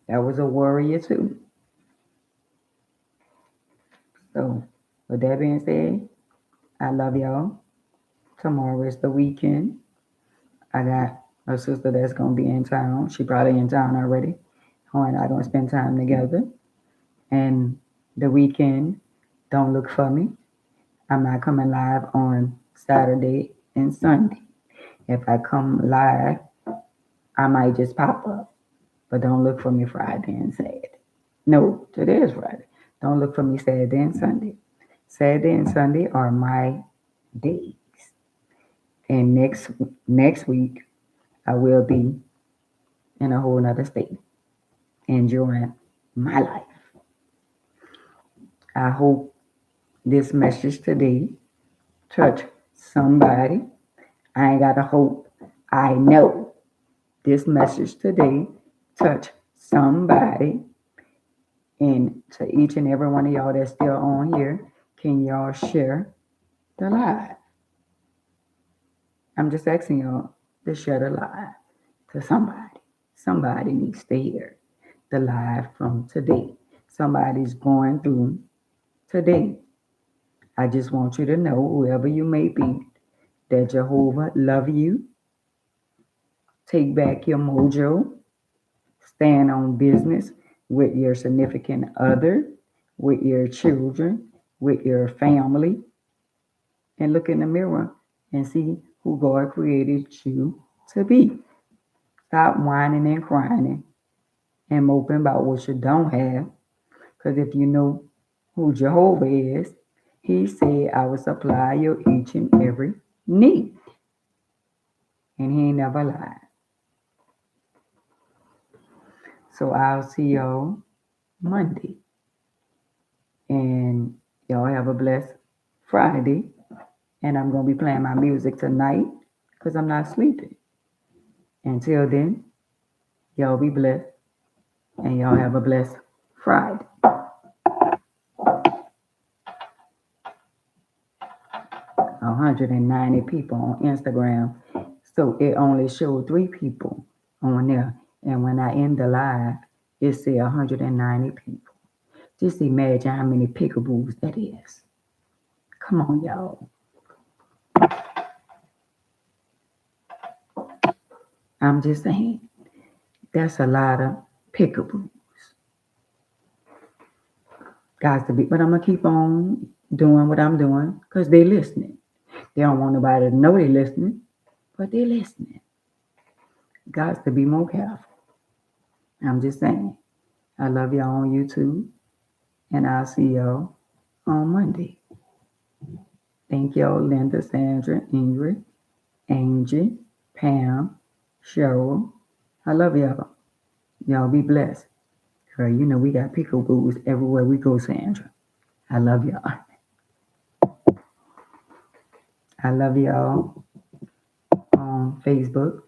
that was a warrior too. So, with that being said, I love y'all. Tomorrow is the weekend. I got a sister that's gonna be in town. She probably in town already. Her and I gonna spend time together. And the weekend, don't look for me. I'm not coming live on Saturday and Sunday. If I come live, I might just pop up. But don't look for me Friday and Saturday. No, today is Friday. Don't look for me Saturday and Sunday. Saturday and Sunday are my days. And next week I will be in a whole nother state enjoying my life. I hope this message today touch somebody. I ain't got to hope. I know this message today touch somebody. And to each and every one of y'all that's still on here, can y'all share the live? I'm just asking y'all to share the live to somebody. Somebody needs to hear the live from today. somebody's going through today. I just want you to know, whoever you may be, that Jehovah love you. Take back your mojo. Stand on business with your significant other, with your children, with your family, and look in the mirror and see who God created you to be. Stop whining and crying and moping about what you don't have. Because if you know who Jehovah is, he said, I will supply your each and every need. And he ain't never lied. So I'll see y'all Monday. And y'all have a blessed Friday. And I'm going to be playing my music tonight because I'm not sleeping. Until then, y'all be blessed. And y'all have a blessed Friday. 190 people on Instagram. So it only showed 3 people on there. And when I end the live, it said 190 people. Just imagine how many pickaboos that is. Come on, y'all. I'm just saying, that's a lot of pickaboos. Got to be, but I'm going to keep on doing what I'm doing because they're listening. They don't want nobody to know they're listening, but they're listening. Got to be more careful. I'm just saying. I love y'all on YouTube, and I'll see y'all on Monday. Thank y'all, Linda, Sandra, Ingrid, Angie, Pam, Cheryl. I love y'all. Y'all be blessed. Girl, you know we got pickleboos everywhere we go, Sandra. I love y'all. I love y'all on Facebook.